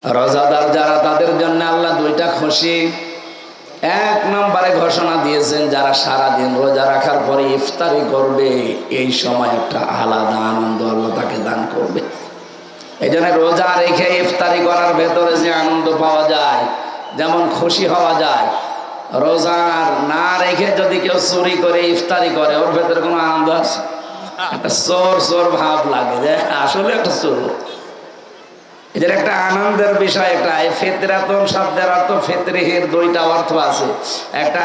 রোজাদার যারা তাদের জন্য আল্লাহ দুইটা খুশি। এক নম্বরে ঘোষণা দিয়েছেন যারা সারাদিন রোজা রাখার পরে ইফতারি করবে এই সময় একটা আলাদা আনন্দ আল্লাহ তাকে দান করবে। এই জন্য রোজা রেখে ইফতারি করার ভেতরে যে আনন্দ পাওয়া যায়, যেমন খুশি হওয়া যায়, রোজা না রেখে যদি কেউ চুরি করে ইফতারি করে ওর ভেতরে কোনো আনন্দ আছে? একটা চোর চোর ভাব লাগে যে আসলে একটা চোর। এদের একটা আনন্দের বিষয়। একটা ফিতরাতুন শব্দের অর্থ ফিতরিহির দুইটা অর্থ আছে। একটা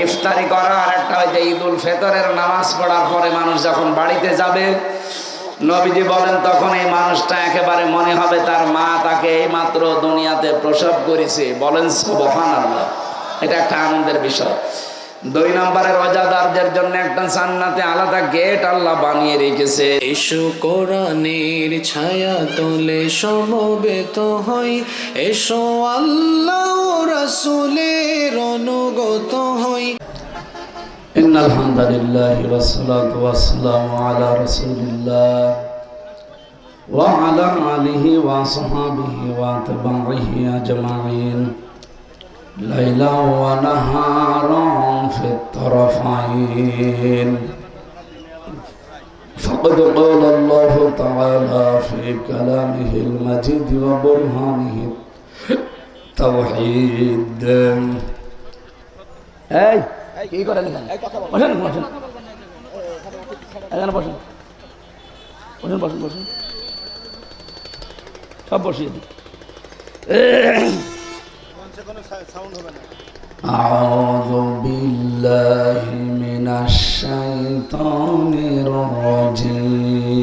ইফতারি করা, আর একটা ওই যে ঈদুল ফিতরের নামাজ পড়ার পরে মানুষ যখন বাড়িতে যাবে, নবীজি বলেন তখন এই মানুষটা একেবারে মনে হবে তার মা তাকে এইমাত্র দুনিয়াতে প্রসব করেছে। বলেন সুবহানাল্লাহ। এটা একটা আনন্দের বিষয়। দুই নম্বরে রোজাদারদের জন্য একটা জান্নাতে আলাদা গেট আল্লাহ বানিয়ে রেখেছে। এসো কোরআনের ছায়া তলে সমবেত হই, এসো আল্লাহ রাসূলের অনুগত হই। ইন্নাল হামদুলিল্লাহি ওয়াসসালাতু ওয়াসসালামু আলা রাসূলিল্লাহ ওয়া আলা আলিহি ওয়া সাহবিহি ওয়া তাবিহি আজমাইন লাইলা ওয়া নাহারান ফিত তারফাইন। فقد قال الله تعالى في كلامه المجيد وبرهانه التوحيد. কি করেন এখানে? বসেন বসেন, এখানে বসেন বসেন বসেন বসেন, সব বসিয়ে দিই। أعوذ بالله من الشيطان الرجيم.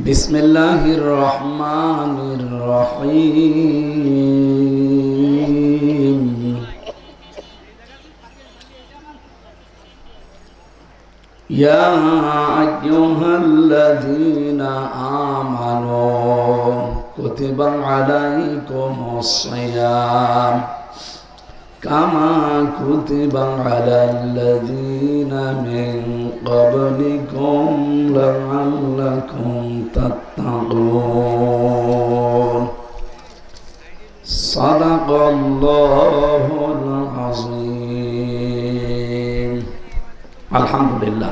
بسم الله الرحمن الرحيم. يا أيها الذين آمنوا كتب عليكم الصيام كما كتب على الذين من قبلكم لعلكم تتقون. صدق الله العظيم. আলহামদুলিল্লাহ।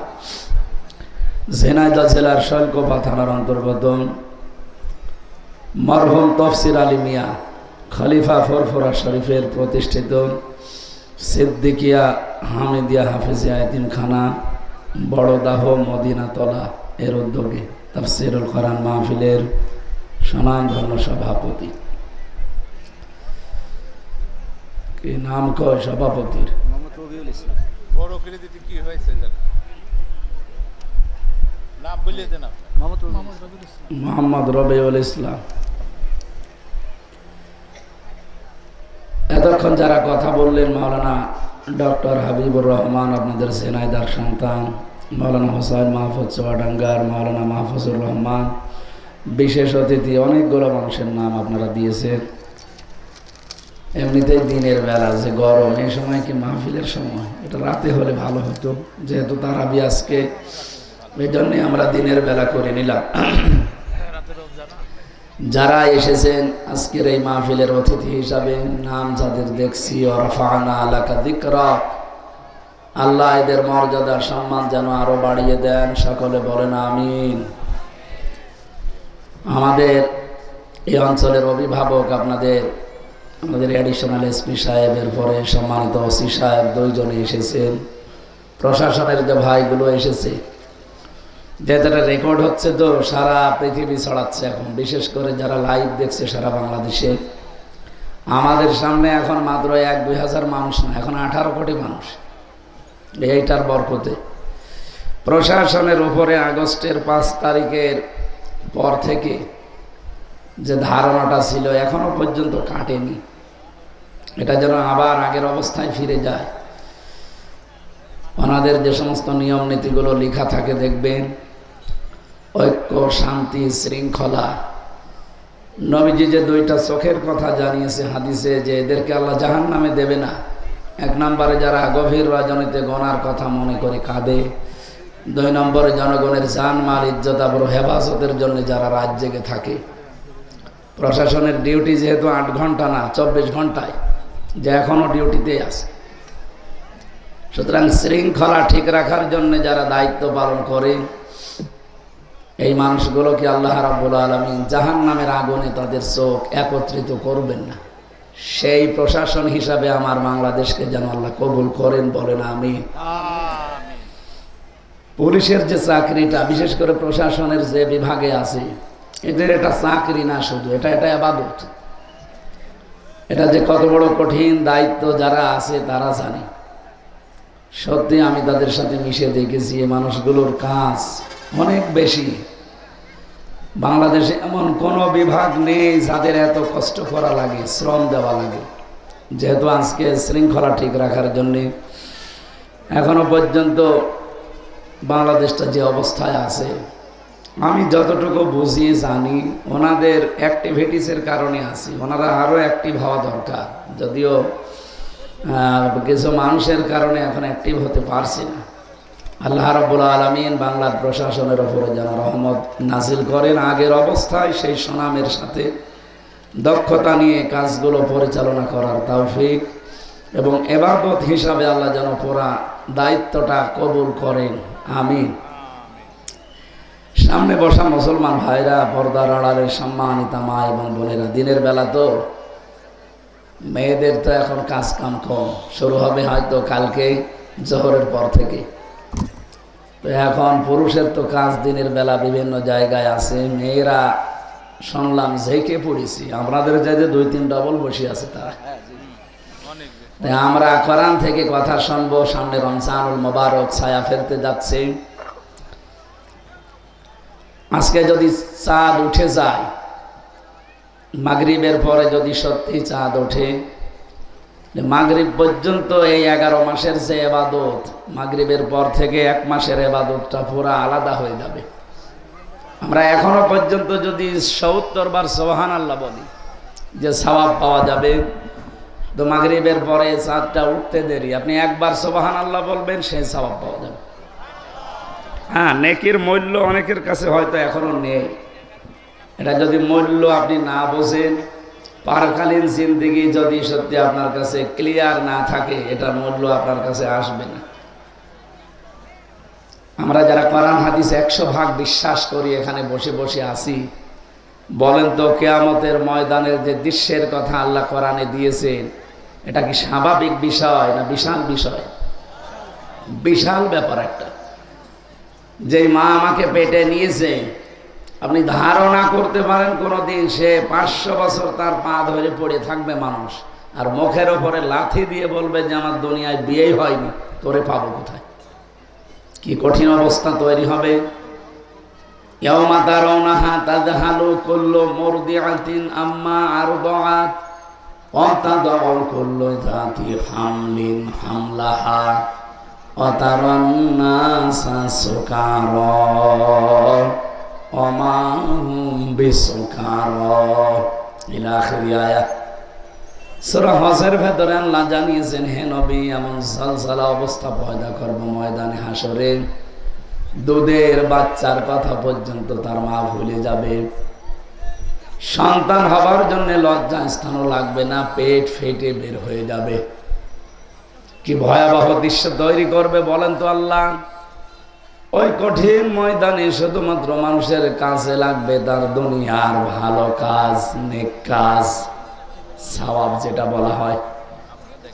ঝিনাইদহ জেলার শৈলকুপা থানার অন্তর্গত মরহুম তফসির আলী মিয়া খলিফা ফরফরা শরীফের প্রতিষ্ঠিত সিদ্দিকিয়া হামিদিয়া হাফিজিয়া এতিমখানা বড়দাহ মদিনাতলা এর উদ্যোগে তাফসিরুল কোরআন মাহফিলের স্বনামধন্য সভাপতি। কি নাম কয় সভাপতির? মোহাম্মদ রবিউল ইসলাম। এতক্ষণ যারা কথা বললেন, মাওলানা ডক্টর হাবিবুর রহমান আপনাদের ঝিনাইদহর সন্তান, মাওলানা হোসাইন মাহফুজ চুয়াডাঙ্গার, মাওলানা মাহফুজুর রহমান, বিশেষ অতিথি, অনেকগুলো মানুষের নাম আপনারা দিয়েছেন। এমনিতেই দিনের বেলা যে গরম, এই সময় কি মাহফিলের সময়? এটা রাতে হলে ভালো হতো, যেহেতু তারাবি আজকে, এই জন্যে আমরা দিনের বেলা করে নিলাম। যারা এসেছেন আজকের এই মাহফিলের অতিথি হিসাবে, নাম যাদের দেখছি, ওয়ারফা'না লাকা যিকরাক, আল্লাহ এদের মর্যাদা সম্মান যেন আরো বাড়িয়ে দেন। সকলে বলেন আমিন। আমাদের এই অঞ্চলের অভিভাবক আমাদের অ্যাডিশনাল এসপি সাহেবের পরে সম্মানিত ওসি সাহেব দুইজনে এসেছেন, প্রশাসনের যে ভাইগুলো এসেছে, যেটা রেকর্ড হচ্ছে তো সারা পৃথিবী ছড়াচ্ছে এখন, বিশেষ করে যারা লাইভ দেখছে সারা বাংলাদেশে। আমাদের সামনে এখন মাত্র 1-2 হাজার মানুষ না, এখন 18 কোটি মানুষ। এইটার বরকতে প্রশাসনের উপরে আগস্টের 5 তারিখের পর থেকে যে ধারণাটা ছিল এখনো পর্যন্ত কাটেনি, এটা যেন আবার আগের অবস্থায় ফিরে যায়। ওনাদের যে সমস্ত নিয়ম নীতিগুলো লেখা থাকে দেখবেন, ঐক্য, শান্তি, শৃঙ্খলা। নবীজি যে 2টা চোখের কথা জানিয়েছে হাদিসে, যে এদেরকে আল্লাহ জাহান্নামে দেবে না। 1 নম্বরে যারা গভীর রজনীতে গোনার কথা মনে করে কাঁদে, 2 নম্বরে জনগণের জান মাল ইজ্জত আবরু হেফাজতের জন্য যারা রাত জেগে থাকে, প্রশাসনের ডিউটি যেহেতু 8 ঘন্টা না 24 ঘন্টায়, যে এখনো ডিউটিতে আছে। সুতরাং শৃঙ্খলা ঠিক রাখার জন্য যারা দায়িত্ব পালন করে, এই মানুষগুলোকে আল্লাহ রাব্বুল আলামিন জাহান্নামের আগুনে তাদের চোখ একত্রিত করবেন না। সেই প্রশাসন হিসাবে আমার বাংলাদেশকে যেন আল্লাহ কবুল করেন, বলেন আমিন। পুলিশের যে চাকরিটা, বিশেষ করে প্রশাসনের যে বিভাগে আছে, এটা চাকরি না, শুধু এটা ইবাদত। এটা যে কত বড় কঠিন দায়িত্ব যারা আছে তারা জানে। সত্যি আমি তাদের সাথে মিশে দেখেছি, এই মানুষগুলোর কাজ অনেক বেশি। বাংলাদেশে এমন কোনো বিভাগ নেই যাদের এত কষ্ট করা লাগে, শ্রম দেওয়া লাগে। যেহেতু আজকে শৃঙ্খলা ঠিক রাখার জন্যে এখনো পর্যন্ত বাংলাদেশটা যে অবস্থায় আছে, আমি যতটুকু বুঝি জানি ওনাদের অ্যাক্টিভিটিসের কারণে আছি। ওনারা আরও অ্যাক্টিভ হওয়া দরকার, যদিও কিছু মানুষের কারণে এখন অ্যাক্টিভ হতে পারছি না। আল্লাহ রাব্বুল আলামিন বাংলার প্রশাসনের ওপরে যেন রহমত নাজিল করেন, আগের অবস্থায় সেই সুনামের সাথে দক্ষতা নিয়ে কাজগুলো পরিচালনা করার তৌফিক এবং ইবাদত হিসাবে আল্লাহ যেন পুরা দায়িত্বটা কবুল করেন, আমিন। সামনে বসা মুসলমান ভাইরা, পর্দার আড়ালের সম্মানিতা মা এবং বোনেরা, দিনের বেলা তো মেয়েদের তো এখন কাজ কাম কম, শুরু হবে হয়তো কালকে জোহরের পর থেকে। তো এখন পুরুষের তো কাজ দিনের বেলা বিভিন্ন জায়গায় আছে, মেয়েরা শুনলাম ঝেঁকে পড়েছি, আমাদের চাইতে 2-3 ডবল বসে আছে তারা। তাই আমরা কোরআন থেকে কথা শুনবো। সামনে রমজানুল মোবারক ছায়া ফেলতে যাচ্ছে। আজকে যদি চাঁদ উঠে যায়, মাগরিবের পরে যদি সত্যি চাঁদ ওঠে, মাগরিব পর্যন্ত এই 11 মাসের যে ইবাদত, মাগরিবের পর থেকে 1 মাসের ইবাদতটা পুরা আলাদা হয়ে যাবে। আমরা এখনো পর্যন্ত যদি 70 বার সুবহানাল্লাহ বলি, যে সওয়াব পাওয়া যাবে, তো মাগরিবের পরে চাঁদটা উঠতে দেরি, আপনি একবার সুবহানাল্লাহ বলবেন, সেই সওয়াব পাওয়া যাবে। হ্যাঁ, নেকির মূল্য অনেকের কাছে হয়তো এখনো নেই। এটা যদি মূল্য আপনি না বোঝেন, পারকালীন জিন্দেগি যদি সত্যি আপনার কাছে ক্লিয়ার না থাকে, এটার মূল্য আপনার কাছে আসবে না। আমরা যারা কোরআন হাদিস 100% বিশ্বাস করি, এখানে বসে বসে আছি, বলেন তো কিয়ামতের ময়দানের যে দৃশ্যের কথা আল্লাহ কোরআনে দিয়েছেন, এটা কি স্বাভাবিক বিষয় না বিশাল বিষয়? বিশাল ব্যাপার একটা। যে মা আমাকে পেটে নিয়েছে, আপনি ধারণা করতে পারেন কোনোদিন সে 500 বছর তার পা ধরে পড়ে থাকবে মানুষ, আর মুখের ওপরে লাথি দিয়ে বলবে যে আমার দুনিয়ায় বিয়েই হয়নি, তোরে পাবো কোথায়? কি কঠিন অবস্থা তৈরি হবে। ইয়াউমা তারাউনাহা তাযহালু কুল্লু মুরদিআতিন আম্মা আরদাআত ওয়া তাদাউ কুল্লু যাতি হামলিন হামলাহা ওয়া তারান নাসা সুকারা ওয়া মা হুম বিসুকারা ইলা আখির আয়াত। সূরা হজের ভেতরে আল্লাহ জানিয়েছেন, হে নবী, এমন সালসালা অবস্থা পয়দা করব ময়দানে হাসরে, দুধের বাচ্চার কথা পর্যন্ত তার মা ভুলে যাবে। সন্তান হবার জন্য লজ্জা স্থানও লাগবে না, পেট ফেটে বের হয়ে যাবে। কি ভয়াবহ দৃশ্য তৈরি করবে বলেন তো আল্লাহ। ওই কঠিন ময়দানে শুধুমাত্র মানুষের কাছে লাগবে তার দুনিয়ার ভালো কাজ, নেক কাজ, সওয়াব যেটা বলা হয়।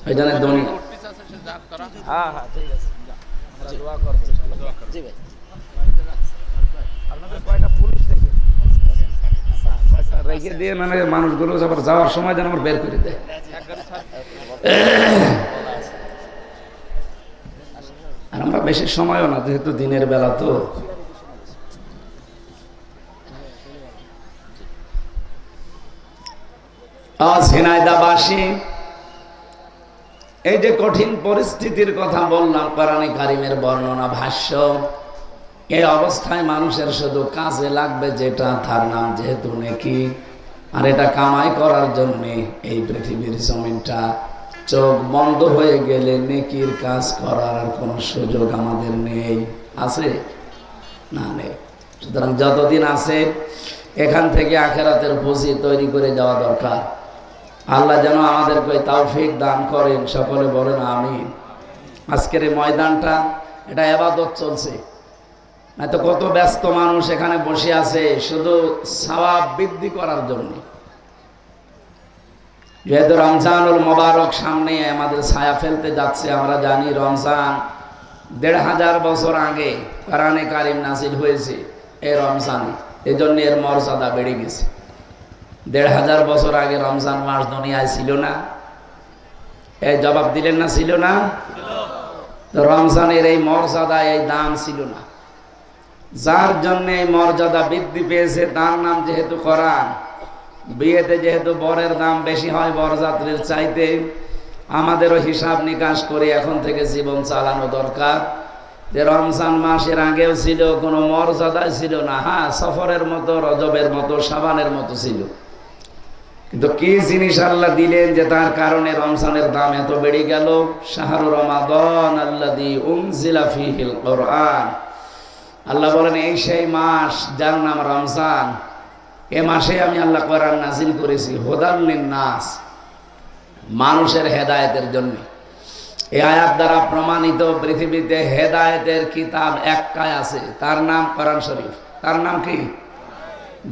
ওই জন্য দুনিয়া হ্যাঁ হ্যাঁ ঠিক আছে, আমরা দোয়া করছি। জি ভাই, আপনাদের কয়টা পুলিশ দেখে রেখে দিয়ে, মানে মানুষগুলো আবার যাওয়ার সময় যেন আমার বের করে দেয়। আর আমরা বেশি সময়ও না, যেহেতু দিনের বেলা তো। ঝিনাইদাবাসী, এই যে কঠিন পরিস্থিতির কথা বললাম, কোরআনে কারিমের বর্ণনা ভাষ্য, এই অবস্থায় মানুষের শুধু কাজে লাগবে যেটা, তার নাম যেহেতু নেকি, আর এটা কামাই করার জন্যে এই পৃথিবীর জমিনটা চোখ বন্ধ হয়ে গেলে নেকির কাজ করার আর কোনো সুযোগ আমাদের নেই। আছে না? নেই। সুতরাং যতদিন আছে এখান থেকে আখেরাতের পুঁজি তৈরি করে যাওয়া দরকার। আল্লাহ যেন আমাদেরকে তৌফিক দান করেন, সকলে বলেন আমিন। আজকের এই ময়দানটা এটা ইবাদত চলছে, নয়তো কত ব্যস্ত মানুষ এখানে বসে আছে শুধু সওয়াব বৃদ্ধি করার জন্য। যেহেতু রমজানুল মোবারক সামনে আমাদের ছায়া ফেলতে যাচ্ছে, আমরা জানি রমজান ১৫০০ বছর আগে কোরআনে কারিম নাজিল হয়েছে এই রমজানে, এই জন্য এর মর্যাদা বেড়ে গেছে। ১৫০০ বছর আগে রমজান মাস দুনিয়ায় ছিল না? এই জবাব দিলেন না, ছিল না? তো রমজানের এই মর্যাদা, এই দাম ছিল না। যার জন্য এই মর্যাদা বৃদ্ধি পেয়েছে তার নাম যেহেতু কোরআন। বিয়েতে যেহেতু বরের দাম বেশি হয় বরযাত্রীর চাইতে, আমাদেরও হিসাব নিকাশ করে এখন থেকে জীবন চালানো দরকার। যে রমজান মাসের আগেও ছিল, কোনো মর্যাদাই ছিল না। হ্যাঁ, সফরের মতো, রজবের মতো, শাবানের মতো ছিল, কিন্তু কি জিনিস আল্লাহ দিলেন যে তার কারণে রমজানের দাম এত বেড়ে গেল। শাহরু রমাদান আল্লাযী উনজিলা ফীহিল কুরআন। আল্লাহ বলেন এই সেই মাস যার নাম রমজান। এ মাসে আমি আল্লাহ কোরআন নাজিল করেছি হুদাল লিন্নাস, মানুষের হেদায়েতের জন্য। এই আয়াত দ্বারা প্রমাণিত পৃথিবীতে হেদায়েতের কিতাব একটাই আছে, তার নাম কোরআন শরীফ। তার নাম কি?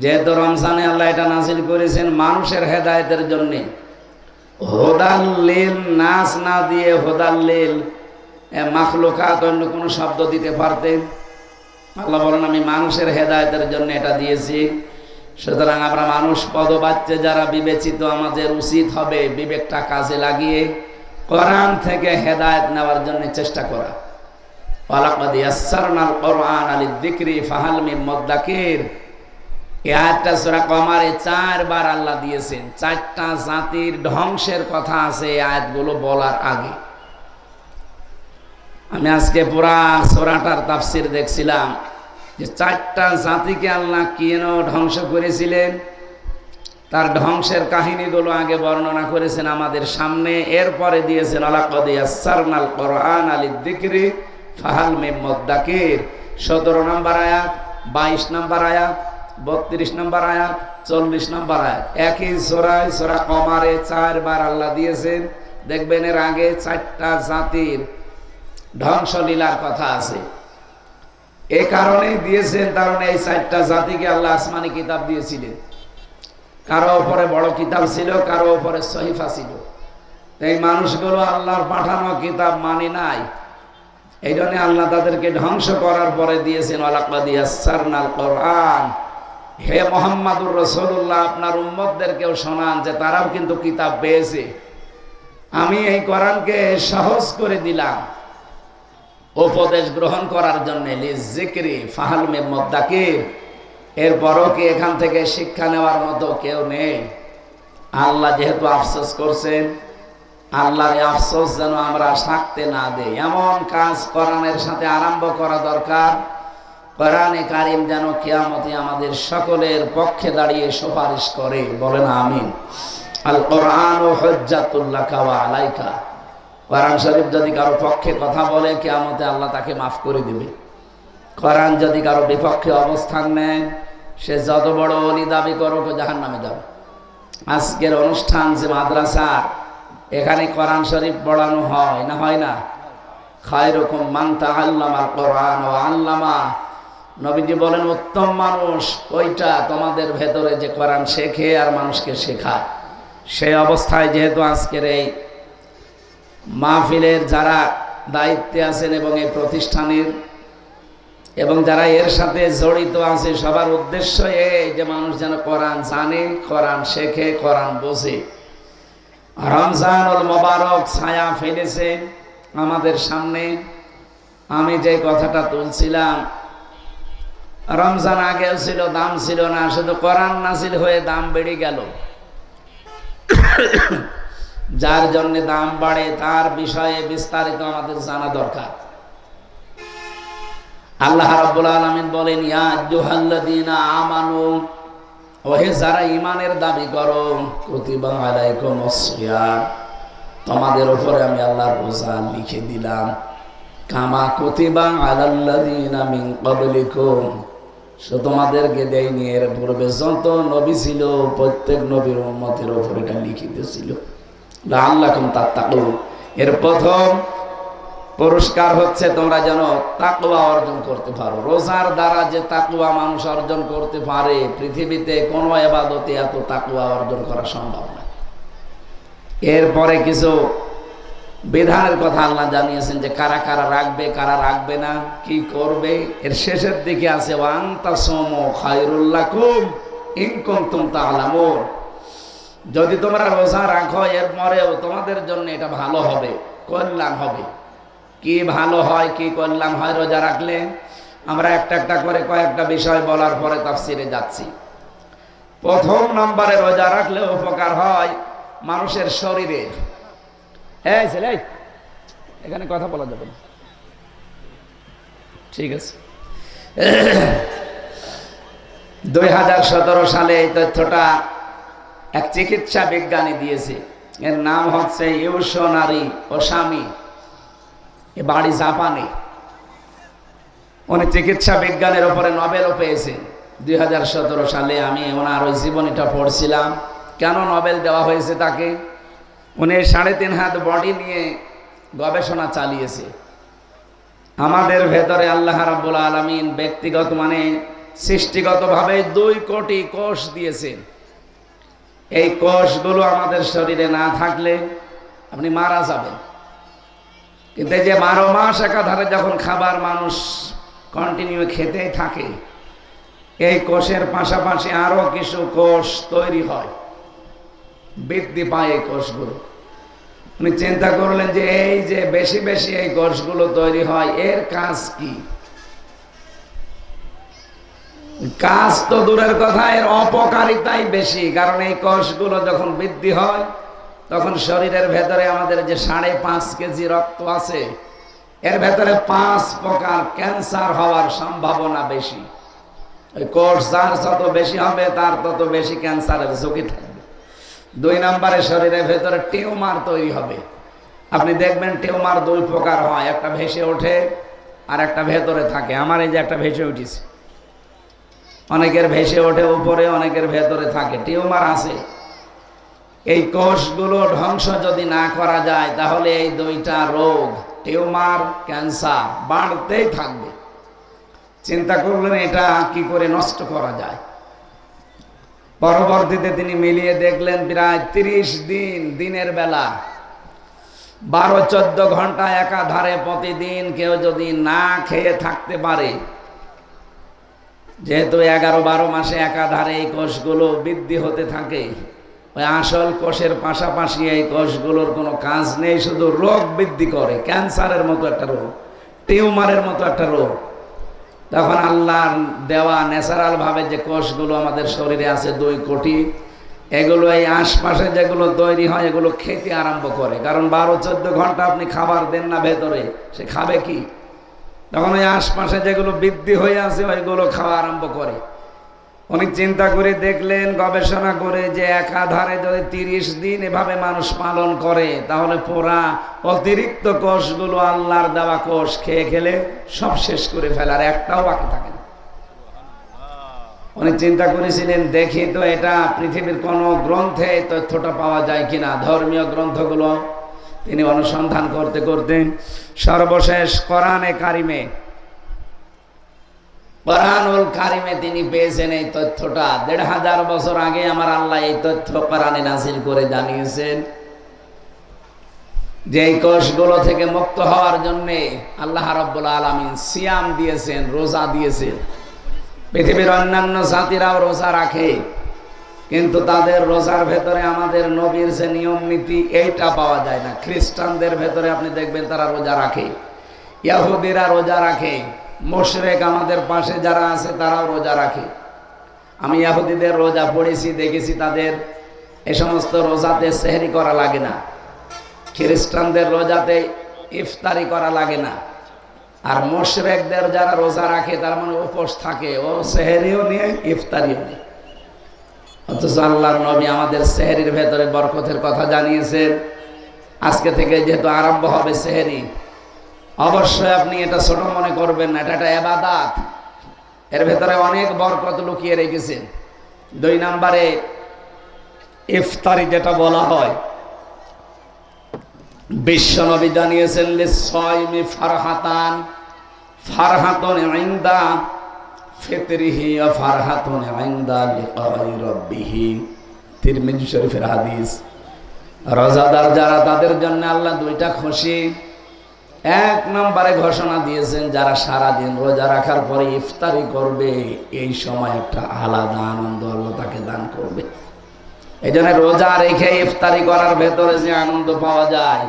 যেহেতু রমজানে আল্লাহ এটা নাজিল করেছেন মানুষের হেদায়েতের জন্য, হুদাল লিন নাস না দিয়ে হুদাল লিল মাখলুকাত অন্য কোনো শব্দ দিতে পারতেন। আল্লাহ বলেন আমি মানুষের হেদায়েতের জন্য এটা দিয়েছি। সুতরাং আমরা মানুষ পদবাচ্যে যারা বিবেচিত, আমাদের উচিত হবে বিবেকটা কাজে লাগিয়ে কোরআন থেকে হেদায়েত নেওয়ার জন্য চেষ্টা করা। ওয়ালাকাদ ইয়াসসারনাল কুরআনা লিযিকরি ফাহাল মিন মুদ্দাকির। এই আয়াতটা সূরা কমারে 4 বার আল্লাহ দিয়েছেন। 4টা জাতির ধ্বংসের কথা আছে এই আয়াতগুলো বলার আগে। আমি আজকে পুরা সূরাটার তাফসীর দেখছিলাম যে 4টা জাতিকে আল্লাহ কেন ধ্বংস করেছিলেন, তার ধ্বংসের কাহিনীগুলো আগে বর্ণনা করেছেন আমাদের সামনে। এরপরে দিয়েছেন ওয়ালাকাদ ইয়াসসারনাল কুরআনা লিযিকরি ফাহাল মিন মুদ্দাকির। 17 নম্বর আয়াত, 22 নম্বর আয়াত, 32 নম্বর আয়াত, 40 নম্বর আয়াত। একই সূরায় সূরা কমারে 4 বার আল্লাহ দিয়েছেন। দেখবেন এর আগে 4টা জাতির ধ্বংসলীলার কথা আছে। এ কারণেই দিয়েছেন, কারণ এই 4টা জাতিকে আল্লাহ আসমানি কিতাব দিয়েছিলেন। কারো উপরে বড় কিতাব ছিল, কারো উপরে সহিফা ছিল। এই মানুষগুলো আল্লাহর পাঠানো কিতাব মানে নাই, এই জন্য আল্লাহ তাদেরকে ধ্বংস করার পরে দিয়েছেন ওয়ালাকাদ ইয়াসসারনাল কুরআন। হে মুহাম্মাদুর রাসূলুল্লাহ, আপনার উম্মতদেরকেও শোনান যে তারাও কিন্তু কিতাব পেয়েছে। আমি এই কোরআনকে সহজ করে দিলাম উপদেশ গ্রহণ করার জন্য, লিযিকরি ফাহাল মিন মুদ্দাকির। এরপরও কি এখান থেকে শিক্ষা নেওয়ার মতো কেউ নেই? আল্লাহ যেহেতু আফসোস করছেন, আল্লাহর এই আফসোস যেন আমরা থাকতে না দেই, এমন কাজ কোরআনের সাথে আরম্ভ করা দরকার। কোরআনে কারিম যেন কিয়ামতে আমাদের সকলের পক্ষে দাঁড়িয়ে সুপারিশ করে, বলেন আমিন। আল কোরআনু হুজ্জাতুল লাকা ওয়া আলাইকা। কোরআন শরীফ যদি কারো পক্ষে কথা বলে কিয়ামতে আল্লাহ তাকে মাফ করে দিবে। কোরআন যদি কারো বিপক্ষে অবস্থান নেয়, সে যত বড় ওলি দাবি করুক জাহান্নামে যাবে। আজকের অনুষ্ঠান যে মাদ্রাসার, এখানে কোরআন শরীফ পড়ানো হয় না, হয় না? খায়রুকুম মান তাআল্লামাল কোরআন ওয়া আল্লামা। নবীজি বলেন উত্তম মানুষ ওইটা তোমাদের ভেতরে যে কোরআন শেখে আর মানুষকে শেখায়। সেই অবস্থায় যেহেতু আজকের এই মাহফিলের যারা দায়িত্বে আছেন এবং এই প্রতিষ্ঠানের এবং যারা এর সাথে জড়িত আছে, সবার উদ্দেশ্য এই যে মানুষ যেন কোরআন জানে, কোরআন শেখে, কোরআন বোঝে। রমজানুল মোবারক ছায়া ফেলেছে আমাদের সামনে। আমি যে কথাটা তুলছিলাম, রমজান আগেও ছিল, দাম ছিল না, শুধু কোরআন নাজিল হয়ে দাম বেড়ে গেল। যার জন্য দাম বাড়ে তার বিষয়ে বিস্তারিত আমাদের জানা দরকার। আল্লাহ রাব্বুল আলামিন বলেন ইয়া আইয়ুহাল্লাযীনা আমানু, ওহে যারা ঈমানের দাবি করো, কুতিবা আলাইকুমুস সিয়াম, তোমাদের উপরে আমি আল্লাহর রোজা লিখে দিলাম। কামা কুতিবা আলাল্লাযীনা মিন ক্বাবলিকুম, তোমাদেরকে দেয়নি, এর পূর্বে যত নবী ছিল প্রত্যেক নবীর উম্মতের উপর এটা লিখিত ছিল। লাআল্লাকুম তাত্তাকুন, এর প্রথম পুরস্কার হচ্ছে তোমরা যেন তাকওয়া অর্জন করতে পারো। রোজার দ্বারা যে তাকওয়া মানুষ অর্জন করতে পারে, পৃথিবীতে কোনো ইবাদতে এত তাকওয়া অর্জন করা সম্ভব না। এরপরে কিছু বিধানের কথা আল্লাহ জানিয়েছেন যে কারা কারা রাখবে, কারা রাখবে না, কি করবে। এর শেষের দিকে আছে ওয়ান তাসুমু খায়রুল লাকুম ইন কুনতুম তা'লামুন, যদি তোমরা রোজা রাখো এরপরেও তোমাদের জন্য এটা ভালো হবে, কল্যাণ হবে। কি ভালো হয়, কি কল্যাণ হয় রোজা রাখলে, আমরা একটা একটা করে কয়েকটা বিষয় বলার পরে তাফসিরে যাচ্ছি। প্রথম নম্বরে রোজা রাখলে উপকার হয় মানুষের শরীরে। এই ছেলে, এখানে কথা বলা যাবে না, ঠিক আছে। 2017 সালে এই তথ্যটা এক চিকিৎসা বিজ্ঞানী দিয়েছে। এর নাম হচ্ছে ইউশোনারি ওসামি, এ বাড়ি জাপানে। উনি চিকিৎসা বিজ্ঞানের উপরে নোবেলও পেয়েছেন 2017 সালে। আমি ওনার ওই জীবনীটা পড়ছিলাম, কেন নোবেল দেওয়া হয়েছে তাকে। উনি 3.5 হাত বডি নিয়ে গবেষণা চালিয়েছে। আমাদের ভেতরে আল্লাহ রাব্বুল আলামিন ব্যক্তিগত মানে সৃষ্টিগতভাবে 2 কোটি কোষ দিয়েছেন। এই কোষগুলো আমাদের শরীরে না থাকলে আপনি মারা যাবেন। কিন্তু এই যে 12 মাস একাধারে যখন খাবার মানুষ কন্টিনিউ খেতেই থাকে, এই কোষের পাশাপাশি আরো কিছু কোষ তৈরি হয়, বৃদ্ধি পায় এই কোষগুলো। উনি চিন্তা করলেন যে এই যে বেশি বেশি এই কোষগুলো তৈরি হয়, এর কাজ কি। কাজ তো দূরের কথা, এর অপকারিতাই বেশি। কারণ এই কোষগুলো যখন বৃদ্ধি হয় তখন শরীরের ভেতরে আমাদের যে 5.5 কেজি রক্ত আছে, এর ভেতরে 5 প্রকার ক্যান্সার হওয়ার সম্ভাবনা বেশি। ওই কোষ যার যত বেশি হবে তার তত বেশি ক্যান্সারের ঝুঁকি থাকবে। 2 নম্বরে শরীরের ভেতরে টিউমার তৈরি হবে। আপনি দেখবেন টিউমার 2 প্রকার হয়, একটা ভেসে ওঠে আর একটা ভেতরে থাকে। আমার এই যে একটা ভেসে উঠেছে, অনেকের ভেসে ওঠে উপরে, অনেকের ভেতরে থাকে। টিউমার আছে। এই কোষগুলো ধ্বংস যদি না করা যায় তাহলে এই 2টা রোগ, টিউমার, ক্যান্সার বাড়তেই থাকবে। চিন্তা করলেন এটা কি করে নষ্ট করা যায়। পরবর্তীতে তিনি মিলিয়ে দেখলেন প্রায় 30 দিন, দিনের বেলা 12-14 ঘন্টা একাধারে প্রতিদিন কেউ যদি না খেয়ে থাকতে পারে, যেহেতু 11-12 মাসে একাধারে এই কোষগুলো বৃদ্ধি হতে থাকে, ওই আসল কোষের পাশাপাশি এই কোষগুলোর কোনো কাজ নেই, শুধু রোগ বৃদ্ধি করে। ক্যান্সারের মতো একটা রোগ, টিউমারের মতো একটা রোগ। তখন আল্লাহর দেওয়া ন্যাচারাল ভাবে যে কোষগুলো আমাদের শরীরে আছে 2 কোটি, এগুলো এই আশপাশে যেগুলো তৈরি হয় এগুলো খেতে আরম্ভ করে। কারণ 12-14 ঘন্টা আপনি খাবার দেন না ভেতরে, সে খাবে কি। তখন ওই আশপাশে যেগুলো বৃদ্ধি হয়ে আছে ওইগুলো খাওয়া আরম্ভ করে। উনি চিন্তা করে দেখলেন, গবেষণা করে, যে একাধারে যদি 30 দিন এভাবে মানুষ পালন করে তাহলে পুরা অতিরিক্ত কোষগুলো, আল্লাহর দেওয়া কোষ খেয়ে খেলে সব শেষ করে ফেলার একটাও বাকি থাকে না। উনি চিন্তা করেছিলেন দেখি তো এটা পৃথিবীর কোন গ্রন্থে তথ্যটা পাওয়া যায় কিনা। ধর্মীয় গ্রন্থগুলো তিনি অনুসন্ধান করতে করতে সর্বশেষ কোরআনে কারিমে, কোরআনুল কারিমে তিনি পেয়েছেন এই তথ্যটা। 1500 বছর আগে আমার আল্লাহ এই তথ্য কোরআনে নাযিল করে জানিয়েছেন যে এই কোষগুলো থেকে মুক্ত হওয়ার জন্য আল্লাহ রাব্বুল আলামিন সিয়াম দিয়েছেন, রোজা দিয়েছেন। পৃথিবীর অন্যান্য জাতিরাও রোজা রাখে, কিন্তু তাদের রোজার ভেতরে আমাদের নবীর যে নিয়ম নীতি এইটা পাওয়া যায় না। খ্রিস্টানদের ভেতরে আপনি দেখবেন তারা রোজা রাখে, ইহুদিরা রোজা রাখে, মুশরিক আমাদের পাশে যারা আছে তারাও রোজা রাখে। আমি ইহুদিদের রোজা পড়েছি, দেখেছি তাদের এ সমস্ত রোজাতে সেহরি করা লাগে না। খ্রিস্টানদের রোজাতে ইফতারি করা লাগে না। আর মুশরিকদের যারা রোজা রাখে তার মানে উপোস থাকে, ও সেহরিও নিয়ে ইফতারিও নিয়ে। অথচ আল্লাহর নবী আমাদের সেহরির ভেতরে বরকতের কথা জানিয়েছেন। আজকে থেকে যেহেতু আরম্ভ হবে সেহরি, অবশ্যই আপনি এটা ছোট মনে করবেন না, এটা একটা ইবাদত। এর ভেতরে অনেক বরকত লুকিয়ে রেখেছেন। 2 নম্বরে ইফতারি যেটা বলা হয়, বিশ্বনবী জানিয়েছেন লিসাইমি ফারহাতান, ফারহাতুন ইনদা ফিতরিহি ওয়া ফারহাতুন ইনদা লিকাই রাব্বিহি। তিরমিজি শরীফের হাদিস। রোজাদার যারা তাদের জন্য আল্লাহ 2টা খুশি। 1 নম্বরে ঘোষণা দিয়েছেন যারা সারা দিন রোজা রাখার পরে ইফতারি করবে, এই সময় একটা আলাদা আনন্দ আল্লাহ তাকে দান করবে। এই জন্য রোজা রেখে ইফতারি করার ভেতরে যে আনন্দ পাওয়া যায়,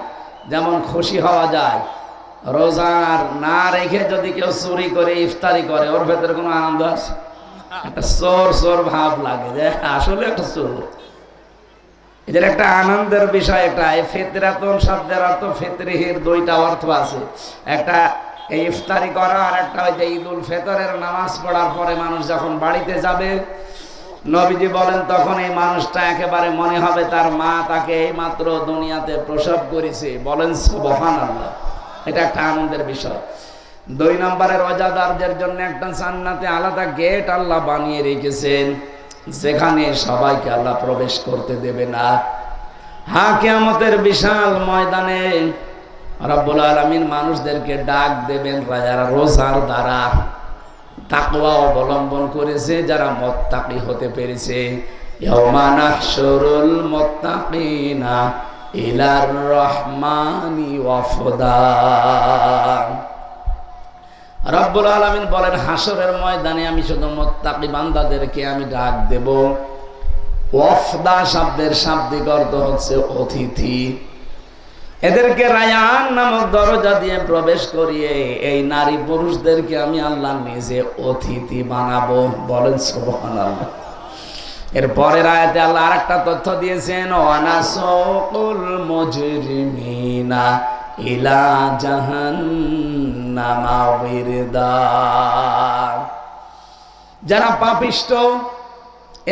যেমন খুশি হওয়া যায়, রোজা না রেখে যদি কেউ চুরি করে ইফতারি করে, ওর ভেতরে কোনো আনন্দ আছে? একটা চোর চোর ভাব লাগে, যে আসলে একটা চোর। এদের একটা আনন্দের বিষয়। একটা ফিতরাতুন শব্দের অর্থ ফিতরিহির 2টা অর্থ আছে। একটা এই ইফতারি করা, আর একটা ওই যে ঈদুল ফিতরের নামাজ পড়ার পরে মানুষ যখন বাড়িতে যাবে, নবীজি বলেন তখন এই মানুষটা একেবারে মনে হবে তার মা তাকে এইমাত্র দুনিয়াতে প্রসব করেছে। বলেন সুবহানাল্লাহ। এটা একটা আনন্দের বিষয়। 2 নম্বরে রোজাদারদের জন্য একটা জান্নাতে আলাদা গেট আল্লাহ বানিয়ে রেখেছেন, যেখানে সবাইকে আল্লাহ প্রবেশ করতে দেবে না। হ্যাঁ, কিয়ামতের বিশাল ময়দানে রব্বুল আলামিন মানুষদেরকে ডাক দেবেন যারা রোজার দ্বারা তাকওয়া অবলম্বন করেছে, যারা মুত্তাকি হতে পেরেছে। ইয়াউমা নাহশুরুল মুত্তাকিনা ইলার রহমানি ওয়াফদা। রব্বুল আলামিন বলেন হাসরের ময়দানে আমি শুধু মুত্তাকি বান্দাদেরকে আমি ডাক দেব। ওয়াফদা শব্দের শাব্দিক অর্থ হচ্ছে অতিথি। এদেরকে রায়ান নামক দরজা দিয়ে প্রবেশ করিয়ে এই নারী পুরুষদেরকে আমি আল্লাহ নিজে অতিথি বানাবো। বলেন সুবহানাল্লাহ। এর পরের আয়াতে আল্লাহ আরেকটা তথ্য দিয়েছেন, ওয়ানাসুকুল মুজরিমিনা ইলা জাহান্নামা ওয়িরদা। যারা পাপিষ্ট,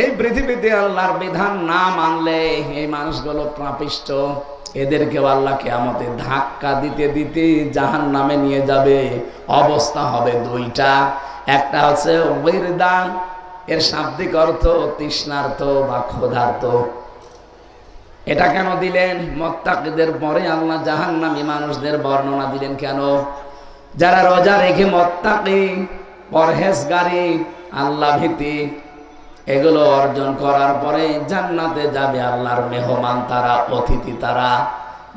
এই পৃথিবীতে আল্লাহর বিধান না মানলে এই মানুষগুলো পাপিষ্ট, এদেরকেও আল্লাহ কিয়ামতে ধাক্কা দিতে দিতে জাহান্নামে নিয়ে যাবে। অবস্থা হবে 2টা। একটা হচ্ছে ওয়িরদা, এর শাব্দিক অর্থ তৃষ্ণার্ত বা ক্ষুধার্ত। এটা কেন দিলেন? মুত্তাকিদের পরে আল্লাহ জাহান্নামী মানুষদের বর্ণনা দিলেন কেন? যারা রোজা রেখে মুত্তাকি, পরহেজগারী, আল্লাহ ভীতি এগুলো অর্জন করার পরে জান্নাতে যাবে আল্লাহর মেহমান তারা, অতিথি তারা।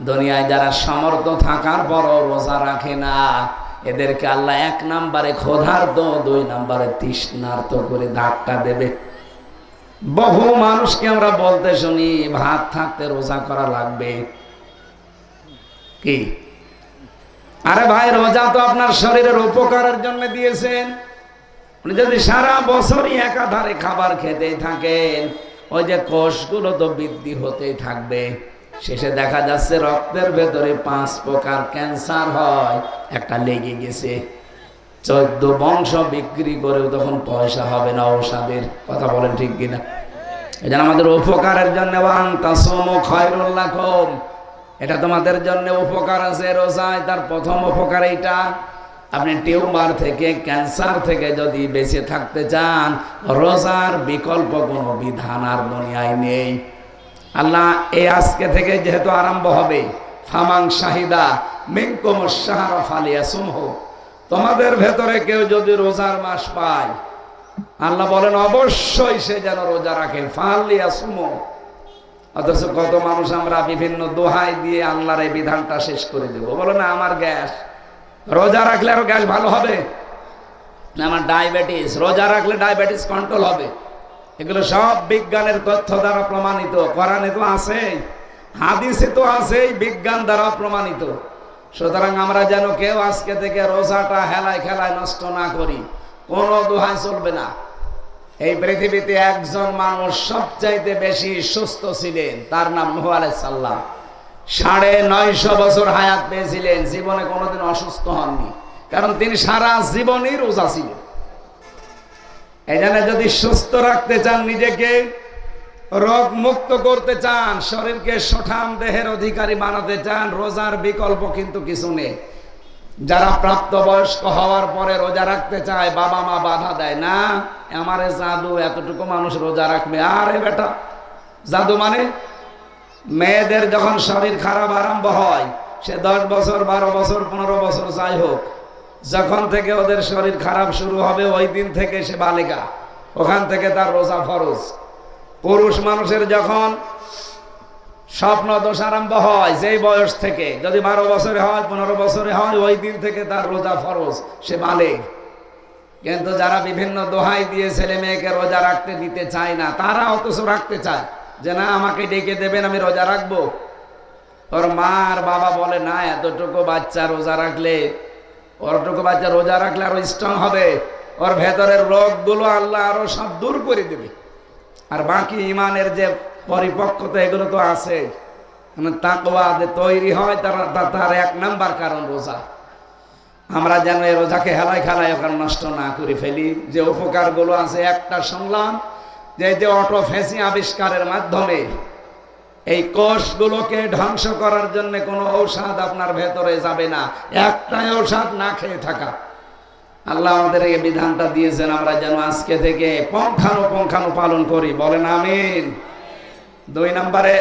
দুনিয়ায় যারা সমর্থ থাকার পরও রোজা রাখে না, এদেরকে আল্লাহ 1 নম্বরে ক্ষুধার্ত, 2 নম্বরে তৃষ্ণার্ত করে ধাক্কা দেবে। বহু মানুষকে আমরা বলতে শুনি ভাত থাকতে রোজা করা লাগবে। কি? আরে ভাই, রোজা তো আপনার শরীরের উপকারের জন্য দিয়েছেন। যদি সারা বছরই একাধারে খাবার খেতেই থাকেন, ওই যে কোষগুলো তো বৃদ্ধি হতেই থাকবে। শেষে দেখা যাচ্ছে রক্তের ভেতরে 5 প্রকার ক্যান্সার হয়। একটা লেগে গেছে, 14 বংশ বিক্রি করেও তখন পয়সা হবে না ঔষধের। কথা বলেন ঠিক কিনা? এই জন্য আমাদের উপকারের জন্য ওয়ান তাসুমু খায়রুল লাকুম, এটা তোমাদের জন্য উপকার আছে রোজায়। তার প্রথম উপকার এইটা, আপনি টিউমার থেকে, ক্যান্সার থেকে যদি বেঁচে থাকতে চান, রোজার বিকল্প কোনো বিধান আর দুনিয়ায় নেই। আল্লাহ এই আজকে থেকে যেহেতু আরম্ভ হবে, ফামান শাহিদা মিনকুমুশ শাহরা ফালিয়াসুমহু, তোমাদের ভেতরে কেউ যদি রোজার মাস পায়, আল্লাহ বলেন অবশ্যই সে যেন রোজা রাখে। ফালিয়াসুমহু। অথচ কত মানুষ আমরা বিভিন্ন দোহাই দিয়ে আল্লাহর এই বিধানটা শেষ করে দেব। বলো না আমার গ্যাস, রোজা রাখলে আরো গ্যাস ভালো হবে। আমার ডায়াবেটিস, রোজা রাখলে ডায়াবেটিস কন্ট্রোল হবে। এগুলো সব বিজ্ঞানের তথ্য দ্বারা প্রমাণিত। কোরআনে তো আছে, হাদিসে তো আছে, বিজ্ঞান দ্বারা প্রমাণিত। সুতরাং আমরা যেন কেউ আজকে থেকে রোজাটা হেলায় খেলায় নষ্ট না করি, কোনো দোহাই চলবে না। এই পৃথিবীতে একজন মানুষ সবচাইতে বেশি সুস্থ ছিলেন, তার নাম নূহ আলাইহিস সালাম। 950 বছর হায়াত পেয়েছিলেন, জীবনে কোনোদিন অসুস্থ হননি, কারণ তিনি সারা জীবনই রোজা ছিলেন। এই জন্য যদি সুস্থ রাখতে চান, নিজেকে রোগ মুক্ত করতে চান, শরীরকে সুঠাম দেহের অধিকারী বানাতে চান, রোজার বিকল্প কিন্তু কিছু নেই। যারা প্রাপ্তবয়স্ক হওয়ার পরে রোজা রাখতে চায়, বাবা মা বাধা দেয়, না আমারে জাদু, এতটুকু মানুষ রোজা রাখবে। আরে বেটা, জাদু মানে মেয়েদের যখন শরীর খারাপ আরম্ভ হয়, সে 10 বছর 12 বছর 15 বছর যাই হোক, যখন থেকে ওদের শরীর খারাপ শুরু হবে ওই দিন থেকে সে বালিকা, ওখান থেকে তার রোজা ফরজ। পুরুষ মানুষের যখন স্বপ্ন দোষ আরম্ভ হয় যেই বয়স থেকে, যদি 12 বছরে হয় 15 বছরে হয়, ওই দিন থেকে তার রোজা ফরজ, সে বালিগ। কিন্তু যারা বিভিন্ন দোহাই দিয়ে ছেলে মেয়েকে রোজা রাখতে দিতে চায় না, তারা অথচ রাখতে চায় যে না আমাকে ডেকে দেবেন আমি রোজা রাখবো। ওর মা আর বাবা বলে না, এতটুকু বাচ্চা রোজা রাখলে, ওরটুকু বাচ্চা রোজা রাখলে আরো স্ট্রং হবে, ওর ভেতরের রোগগুলো আল্লাহ আরো সব দূর করে দেবে। আর বাকি ইমানের যে পরিপক্কতা এগুলো তো আছে, তাকওয়া যে তৈরি হয় তার 1 নাম্বার কারণ রোজা। আমরা যেন এই রোজাকে হেলায় খেলায় ওখানে নষ্ট না করে ফেলি। যে উপকারগুলো আছে, একটা শুনলাম যে অটোফেসি আবিষ্কারের মাধ্যমে এই কোষগুলোকে ধ্বংস করার জন্য কোনো ঔষধ আপনার ভেতরে যাবে না, একটাই ঔষধ না খেয়ে থাকা। আল্লাহ আমাদের এই বিধানটা দিয়েছেন, আমরা যেন আজকে থেকে পুঙ্খানু পালন করি, বলেন আমিন। 2 নম্বরে,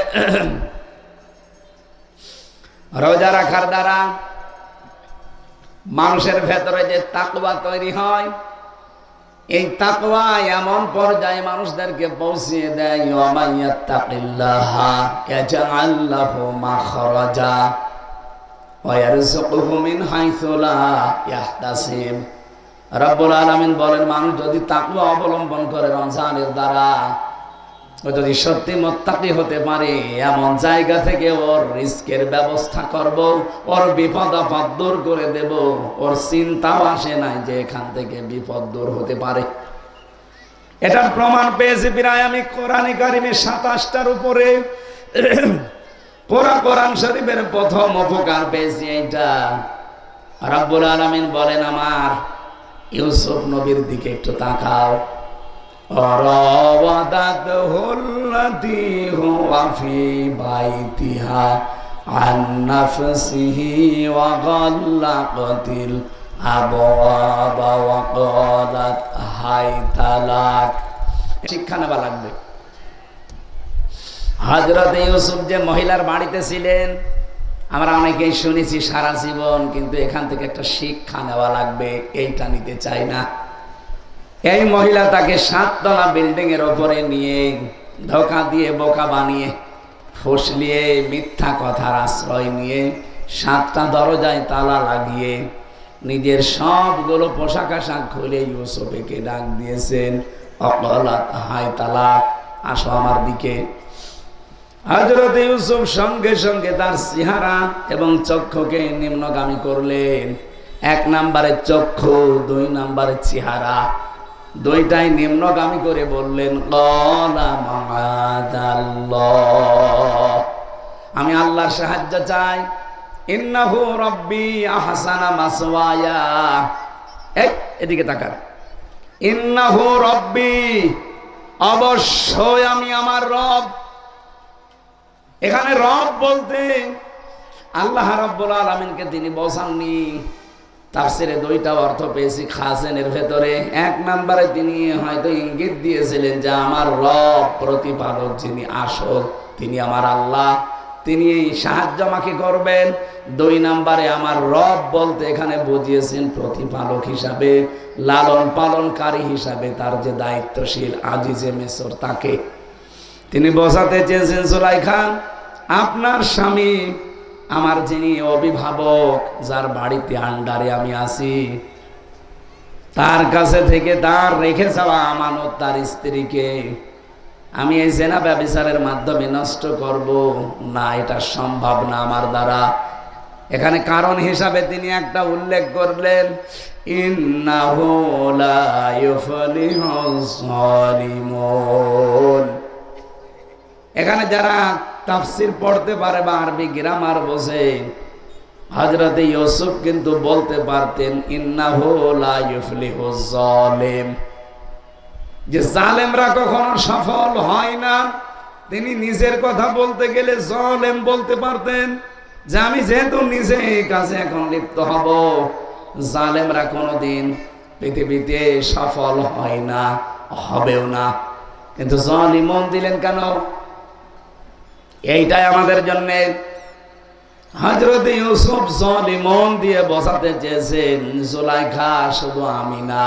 রোজা রাখার দ্বারা মানুষের ভেতরে যে তাকওয়া তৈরি হয়, এই তাকওয়া এমন পর্যায়ে মানুষদেরকে পৌঁছিয়ে দেয়, ওয়ামাইয়াত্তাকিল্লাহা ইয়াজআল লাহু মাখরাজা ওয়া ইয়ারযুকুহু মিন হাইসু লা ইয়াহতাসিব। রব্বুল আলামিন বলেন, মানুষ যদি তাকওয়া অবলম্বন করে রমজানের দ্বারা, ও যদি সত্যি মুত্তাকি হতে পারে, এমন জায়গা থেকে ওর রিস্কের ব্যবস্থা করব, ওর বিপদ আপদ দূর করে দেব, ওর চিন্তাও আসে নাই যে এখান থেকে বিপদ দূর হতে পারে। এটার প্রমাণ পেয়েছি প্রায় আমি কোরআনে কারিমে 27টার উপরে। পুরা কোরআন শরীফের প্রথম উপকার পেয়েছি এইটা। রব্বুল আলামিন বলেন, আমার ইউসুফ নবীর দিকে একটু তাকাও। রাওয়াদাতহুল্লাতী হুয়া ফি বাইতিহা আন নাফসিহি ওয়া গাল্লাকাতিল আবওয়াবা ওয়া ক্বালাত হাইতা লাক। শিক্ষা নেওয়া লাগবে। হযরত ইউসুফ যে মহিলার বাড়িতে ছিলেন, আমরা অনেকেই শুনেছি সারা জীবন, কিন্তু এখান থেকে একটা শিক্ষা নেওয়া লাগবে, এইটা নিতে চাই না। এই মহিলা তাকে 7 তলা বিল্ডিং এর উপরে নিয়ে ধোঁকা দিয়ে বোকা বানিয়ে ফুসলিয়ে মিথ্যা কথার আশ্রয় নিয়ে 7টা দরজায় তালা লাগিয়ে নিজের সবগুলো পোশাক আশাক খুলে ইউসুফকে ডাক দিয়েছেন, অকলাত হাই তালাক, আসো আমার দিকে। হযরত ইউসুফ সঙ্গে সঙ্গে তার চেহারা এবং চক্ষুকে নিম্নগামী করলেন। 1 নম্বরে চক্ষু, 2 নম্বরে চেহারা, দুইটাই নিম্নগামী করে বললেন, ক্বালা মাআযাল্লাহ, আমি আল্লাহর সাহায্য চাই। ইন্নাহু রাব্বি আহসানা মাসওয়ায়া। এদিকে তাকান। ইন্নাহু রাব্বি, অবশ্যই আমি আমার রব। এখানে রব বলতে আল্লাহ রাব্বুল আলামিনকে তিনি বোঝাননি। তাফসিরে 2টা অর্থ পেয়েছি খাজেনের ভেতরে। 1 নম্বরে তিনি হয়তো ইঙ্গিত দিয়েছিলেন যে আমার রব, প্রতিপালক যিনি আসল, তিনি আমার আল্লাহ, তিনি সাহায্য আমাকে করবেন। 2 নম্বরে আমার রব বলতে এখানে বুঝিয়েছেন প্রতিপালক হিসাবে, লালন পালনকারী হিসাবে, তার যে দায়িত্বশীল আজিজে মিসর, তাকে তিনি বোঝাতে চেয়েছেন, সুলাইখা আপনার স্বামী, আমার যিনি অভিভাবক, যার বাড়িতে আন্ডারে আমি আছি, তার কাছে থেকে তার রেখে যাওয়া আমানত তার স্ত্রীকে আমি এই জেনা ব্যভিচারের মাধ্যমে নষ্ট করব না, এটা সম্ভব না আমার দ্বারা। এখানে কারণ হিসাবে তিনি একটা উল্লেখ করলেন, ইন্নাহু লা ইউফলিহুজ যালিমুন। এখানে যারা তাফসির পড়তে পারে বা আরবি গ্রামার বোঝে, হযরত ইউসুফ কিন্তু বলতে পারতেন ইন্নাহু লা ইউফলিহুজ যালিম, যে জালেমরা কখনো সফল হয় না। তিনি নিজের কথা বলতে গেলে জালেম বলতে পারতেন, যে আমি যেহেতু নিজে এই কাজে এখন লিপ্ত হব, জালেমরা কোনোদিন পৃথিবীতে সফল হয় না, হবেও না। কিন্তু জালিমন দিলেন কেন? এইটাই আমাদের জন্য হযরত ইউসুফ জালিমন দিয়ে বোঝাতে চেয়েছেন জুলাইখা শুধু আমি না।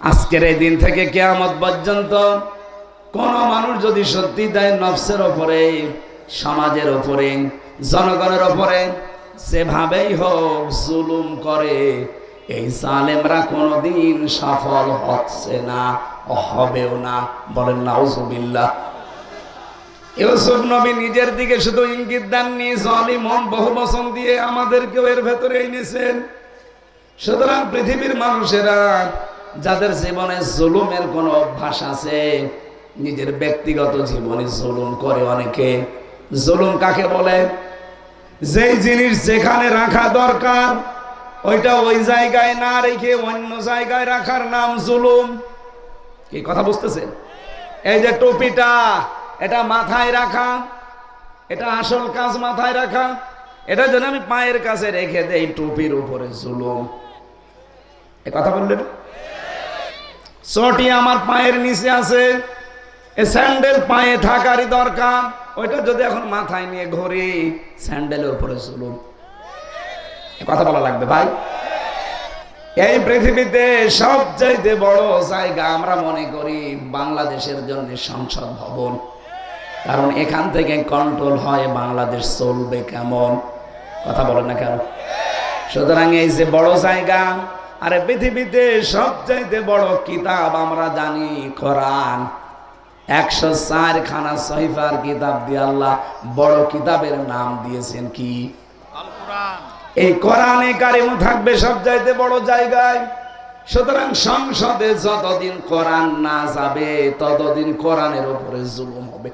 আজকের এই দিন থেকে কিয়ামত পর্যন্ত কোন মানুষ যদি সত্যি দেয় নফসের উপরে, সমাজের উপরে, জনগণের উপরে যেভাবেই হোক জুলুম করে, এই জালেমরা কোনোদিন সফল হচ্ছে না, হবেও না। বলেন নাউজুবিল্লাহ। ইউসুফ নবী নিজের দিকে শুধু ইঙ্গিত দেননি, জালিমন বহু বচন দিয়ে আমাদেরকেও এর ভেতরে এনেছেন। সুতরাং পৃথিবীর মানুষেরা যাদের জীবনে জুলুমের কোনো অভ্যাস আছে, নিজের ব্যক্তিগত জীবনে জুলুম করে অনেকে। জুলুম কাকে বলে? যেই জিনিস যেখানে রাখা দরকার ওইটা ওই জায়গায় না রেখে অন্য জায়গায় রাখার নাম জুলুম। কি কথা বুঝতেছেন? এই যে টুপিটা, এটা মাথায় রাখা, এটা আসল কাজ মাথায় রাখা। এটা যেন আমি পায়ের কাছে রেখে দেই, টুপির উপরে জুলুম। এ কথা বললেন? চটি আমার পায়ের নিচে আছে, এ স্যান্ডেল পায়ে থাকারই দরকার, ওইটা যদি এখন মাথায় নিয়ে ঘুরি, স্যান্ডেলের উপরে জুলুম। এ কথা বলা লাগবে ভাই। এই পৃথিবীতে সবচাইতে বড় জায়গা আমরা মনে করি বাংলাদেশের জন্য সংসদ ভবন, কারণ এখান থেকে কন্ট্রোল হয় বাংলাদেশ চলবে কেমন। কথা বলেন না কেন? সুতরাং এই যে বড় জায়গা, আরে পৃথিবীতে সবচাইতে বড় কিতাব আমরা জানি কোরআন। 104 খানা সহিফার কিতাব দিয়ে আল্লাহ বড় কিতাবের নাম দিয়েছেন কি? আল কোরআন। এই কোরআনে কারিম থাকবে সবচাইতে বড় জায়গায়। সুতরাং সংসদে যতদিন কোরআন না যাবে ততদিন কোরআনের উপরে জুলুম হবে।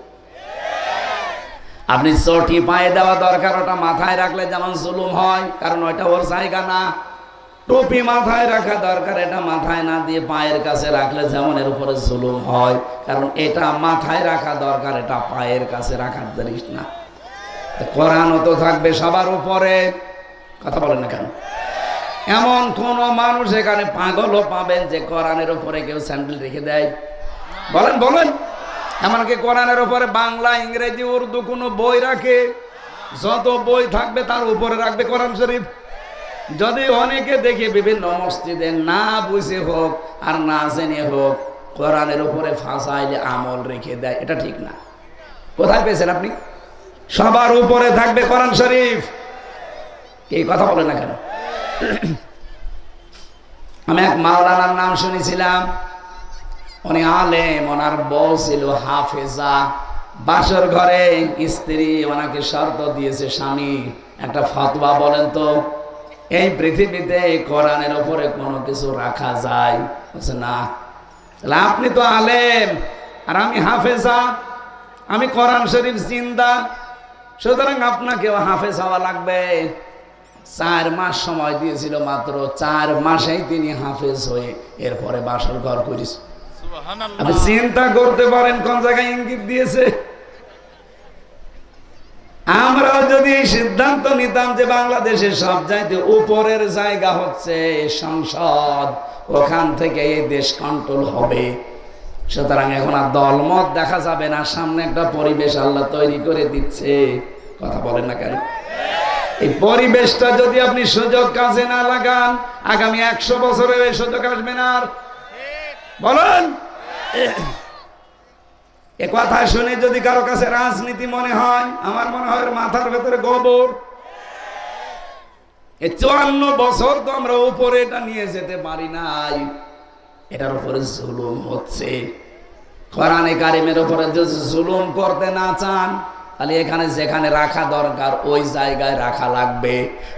আপনি চটি পায়ে দেওয়া দরকার, ওটা মাথায় রাখলে যেমন জুলুম হয়, কারণ ওইটা ওর জায়গা না। টুপি মাথায় রাখা দরকার, এটা মাথায় না দিয়ে পায়ের কাছে রাখলে যেমন এর উপরে জুলুম হয়, কারণ এটা মাথায় রাখা দরকার, এটা পায়ের কাছে রাখার জিনিস না। কোরআনও তো থাকবে সবার উপরে। কথা বলেন না কেন? এমন কোন মানুষ এখানে পাগলও পাবেন যে কোরআনের উপরে কেউ স্যান্ডেল রেখে দেয়? বলেন বলেন। এমনকি কোরআনের উপরে বাংলা, ইংরেজি, উর্দু কোন বই রাখে? যত বই থাকবে তার উপরে রাখবে কোরআন শরীফ। যদি অনেকে দেখে বিভিন্ন মসজিদে না বুঝে হোক আর না জেনে হোক কোরআনের উপরে ফাঁসাইলে আমল রেখে দেয়, এটা ঠিক না। কোথায় পেয়েছেন আপনি? সবার উপরে থাকবে কোরআন শরীফ। এই কথা বলে না কেন? আমি এক মাওলানার নাম শুনেছিলাম, উনি আলেম, ওনার বউ ছিল হাফেজা। বাসর ঘরে স্ত্রী ওনাকে শর্ত দিয়েছে, স্বামী একটা ফতোয়া বলেন তো, এই পৃথিবীতে কোরআনের উপরে কোনো কিছু রাখা যায়? বলছে না। তাহলে আপনি তো আলেম আর আমি হাফেজা, আমি কোরআন শরীফ জিন্দা, সুতরাং আপনাকেও হাফেজ হওয়া লাগবে। 4 মাস সময় দিয়েছিল মাত্র, 4 মাসেই তিনি হাফেজ হয়ে এরপরে বাসর ঘর করেছে। আপনি চিন্তা করতে পারেন কোন জায়গায় ইঙ্গিত দিয়েছে? আমরাও যদি এই সিদ্ধান্ত নিতাম যে বাংলাদেশের সব চাইতে উপরের জায়গা হচ্ছে সংসদ, ওখান থেকে এই দেশ কন্ট্রোল হবে। সুতরাং এখন আর দলমত দেখা যাবে না, সামনে একটা পরিবেশ আল্লাহ তৈরি করে দিচ্ছে। কথা বলেন না কেন? এই পরিবেশটা যদি আপনি সুযোগ কাজে না লাগান, আগামী 100 বছরে এই সুযোগ আসবে না। আর বলেন, এ কথা শুনে যদি কারো কাছে রাজনীতি মনে হয়, আমার মনে হয় মাথার ভেতরে গোবর। এই 54 বছর তো আমরা উপরে এটা নিয়ে যেতে পারি নাই, এটার উপরে জুলুম হচ্ছে। কোরআনে কারিমের উপরে যদি জুলুম করতে না চান, তাহলে এখানে যেখানে রাখা দরকার ওই জায়গায় রাখা লাগবে।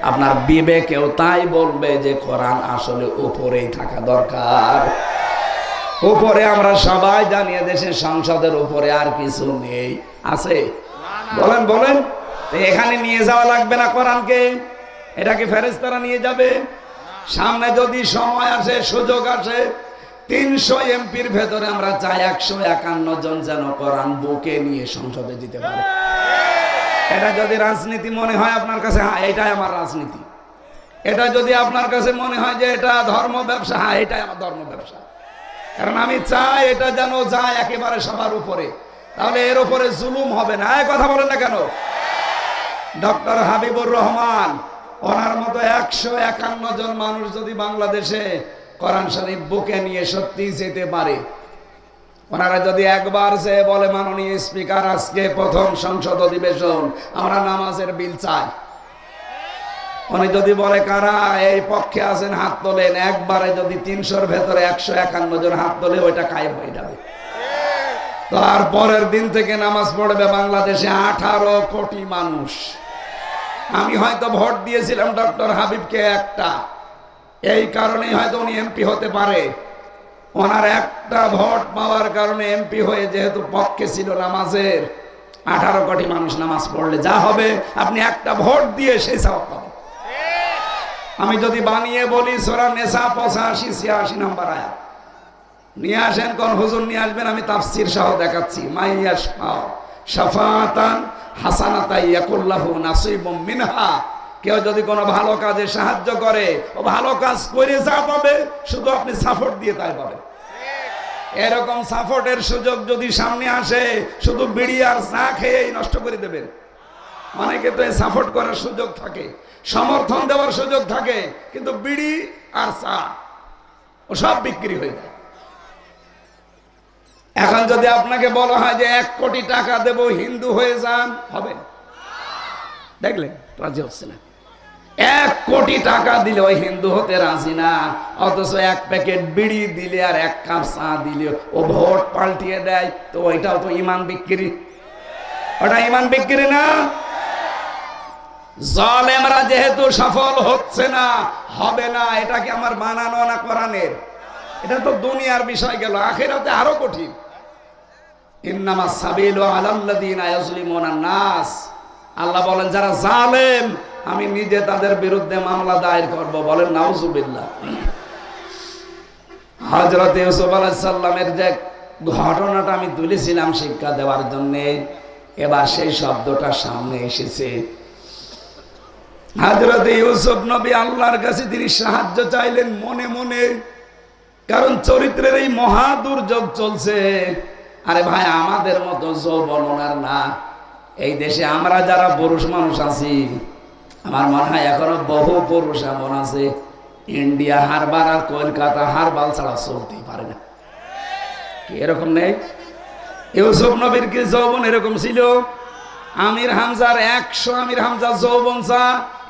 আপনার বিবেকেও তাই বলবে যে কোরআন আসলে উপরেই থাকা দরকার। উপরে আমরা সবাই জানি দেশের সংসদের উপরে আর কিছু নেই, আছে? বলেন বলেন। এখানে নিয়ে যাওয়া লাগবে না কোরআনকে, এটাকে ফেরেশতারা নিয়ে যাবে। সামনে যদি সময় আসে, সুযোগ আসে, 300 এমপির ভেতরে আমরা চাই 151 জন যেন কোরআন বুকে নিয়ে সংসদে যেতে পারে। এটা যদি রাজনীতি মনে হয় আপনার কাছে, হ্যাঁ এটাই আমার রাজনীতি। এটা যদি আপনার কাছে মনে হয় যে এটা ধর্ম ব্যবসা, হ্যাঁ এটাই আমার ধর্ম ব্যবসা। কারণ আমি চাই এটা যেন যায় একেবারে সবার উপরে, তাহলে এর উপরে জুলুম হবে না। এই কথা বলেন না কেন? ডক্টর হাবিবুর রহমান ওনার মতো 151 জন মানুষ যদি বাংলাদেশে কোরআন শরীফ বুকে নিয়ে সত্যি যেতে পারে, ওনারা যদি একবার যে বলে মাননীয় স্পিকার আজকে প্রথম সংসদ অধিবেশন আমরা নামাজের বিল চাই, উনি যদি বলে কারা এই পক্ষে আছেন হাত তোলেন, একবারে যদি 300-র ভেতরে 151 জন হাত তোলে ওইটা কায়েম হয়ে যাবে। তারপরের দিন থেকে নামাজ পড়বে বাংলাদেশে 18 কোটি মানুষ। আমি হয়তো ভোট দিয়েছিলাম ডক্টর হাবিবকে একটা, এই কারণেই হয়তো উনি এমপি হতে পারে। ওনার একটা ভোট পাওয়ার কারণে এমপি হয়ে যেহেতু পক্ষে ছিল নামাজের, 18 কোটি মানুষ নামাজ পড়লে যা হবে আপনি একটা ভোট দিয়ে সেই সওয়াব পাবেন। আমি যদি বানিয়ে বলি সূরা নিসা 85-86 নম্বর আয়াত নিয়ে আসেন, কোন হুজুর নিয়ে আসবেন, আমি তাফসীর সহ দেখাচ্ছি। মাইয়াশফা শাফাতান হাসানাতান ইয়াকুল্লাহু নাসিবুম মিনহা, কেউ যদি কোনো ভালো কাজে সাহায্য করে, ও ভালো কাজ করে যা পাবে শুধু আপনি সাপোর্ট দিয়ে তাই পাবে। এরকম সাপোর্টের সুযোগ যদি সামনে আসে, শুধু বিড়ি আর চা খেয়েই নষ্ট করে দেবেন। অনেকে তো এই সাপোর্ট করার সুযোগ থাকে, সমর্থন দেওয়ার সুযোগ থাকে, কিন্তু বিড়ি আর চা ও সব বিক্রি হয়ে যায়। এখন যদি আপনাকে বলা হয় যে 1 কোটি টাকা দেব হিন্দু হয়ে যান, হবে? দেখলেন রাজি হচ্ছে না। 1 কোটি টাকা দিলে ওই হিন্দু হতে রাজি না, অথচ 1 প্যাকেট বিড়ি দিলে আর 1 কাপ চা দিলে ও ভোট পাল্টিয়ে দেয়। তো ওইটাও তো ইমান বিক্রি, ওটা ইমান বিক্রি না? জালেমরা যেহেতু সফল হচ্ছে না, হবে না, এটা কি আমার বানানো না কোরআনের? এটা তো দুনিয়ার বিষয় গেল, আখিরাতে আরো কঠিন। ইন্নামাস সাবিলু আলাল্লাযিনা ইয়াজলিমুনান নাস, আল্লাহ বলেন যারা জালেম আমি নিজে তাদের বিরুদ্ধে মামলা দায়ের করব। বলেন নাউজুবিল্লাহ। হযরত ইউসুফ আলাইহিস সালামের যে ঘটনাটা আমি তুলেছিলাম শিক্ষা দেওয়ার জন্য, এবার সেই শব্দটা সামনে এসেছে। হযরত ইউসুফ নবী আল্লাহর কাছে তিনি সাহায্য চাইলেন মনে মনে, কারণ চরিত্রের এই মহা দুর্যোগ চলছে। আরে ভাই, আমাদের মতো যৌবন ওনার না। এই দেশে আমরা যারা পুরুষ মানুষ আছি, আমার মনে হয় এখনো বহু পুরুষ এমন আছে ইন্ডিয়া হারবার আর কলকাতা হারবাল ছাড়া চলতেই পারে না। কি এরকম নেই? ইউসুফ নবীর কি যৌবন এরকম ছিল? আমির হামজার 100 আমির হামজা যৌবন চা,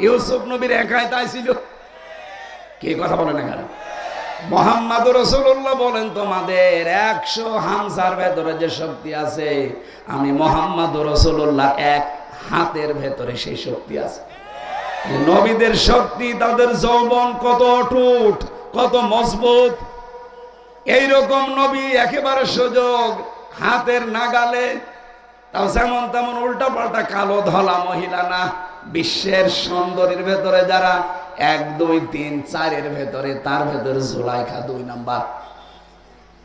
ইউসুফ নবীর একাই তাই ছিল। কি কথা বলেন এখানে? মুহাম্মদুর রাসূলুল্লাহ বলেন তোমাদের 100 হামজার ভেতরে যে শক্তি আছে, আমি মুহাম্মদুর রাসূলুল্লাহ এক হাতের ভেতরে সেই শক্তি আছে। নবীদের শক্তি, তাদের যৌবন কত অটুট, কত মজবুত। এইরকম নবী একেবারে সুযোগ হাতের নাগালে, তাও যেমন তেমন উল্টা পাল্টা কালো ধলা মহিলা না। বিশ্বের সুন্দরীর ভেতরে যারা 1, 2, 3, 4 এর ভেতরে, তার ভেতরে জুলাইখা 2 নাম্বার।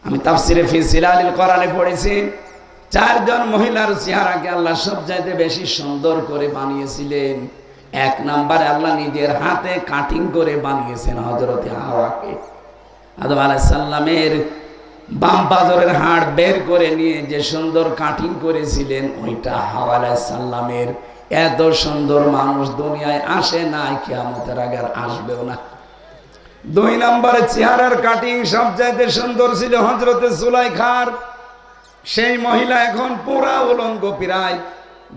আমি তাফসিরে ফি জিলালিল কোরআনে পড়েছি, 4 জন মহিলার চেহারাকে আল্লাহ সবচাইতে বেশি সুন্দর করে বানিয়েছিলেন। 1 নাম্বারে আল্লাহ নিজের হাতে কাটিং করে বানিয়েছেন হযরতে হাওয়াকে। আদম আলাইহিস সালামের বাম পাজরের হাড় বের করে নিয়ে যে সুন্দর কাটিং করেছিলেন, ওইটা হাওয়া আলাইহিস সালামের। এত সুন্দর মানুষ দুনিয়ায় আসে নাই, কিয়ামতের আগে আর আসবেও না। 2 নম্বরে চেহারার কাটিং সবচাইতে সুন্দর ছিল হযরতে জুলাইখার। সেই মহিলা এখন পুরা উলঙ্গ প্রায়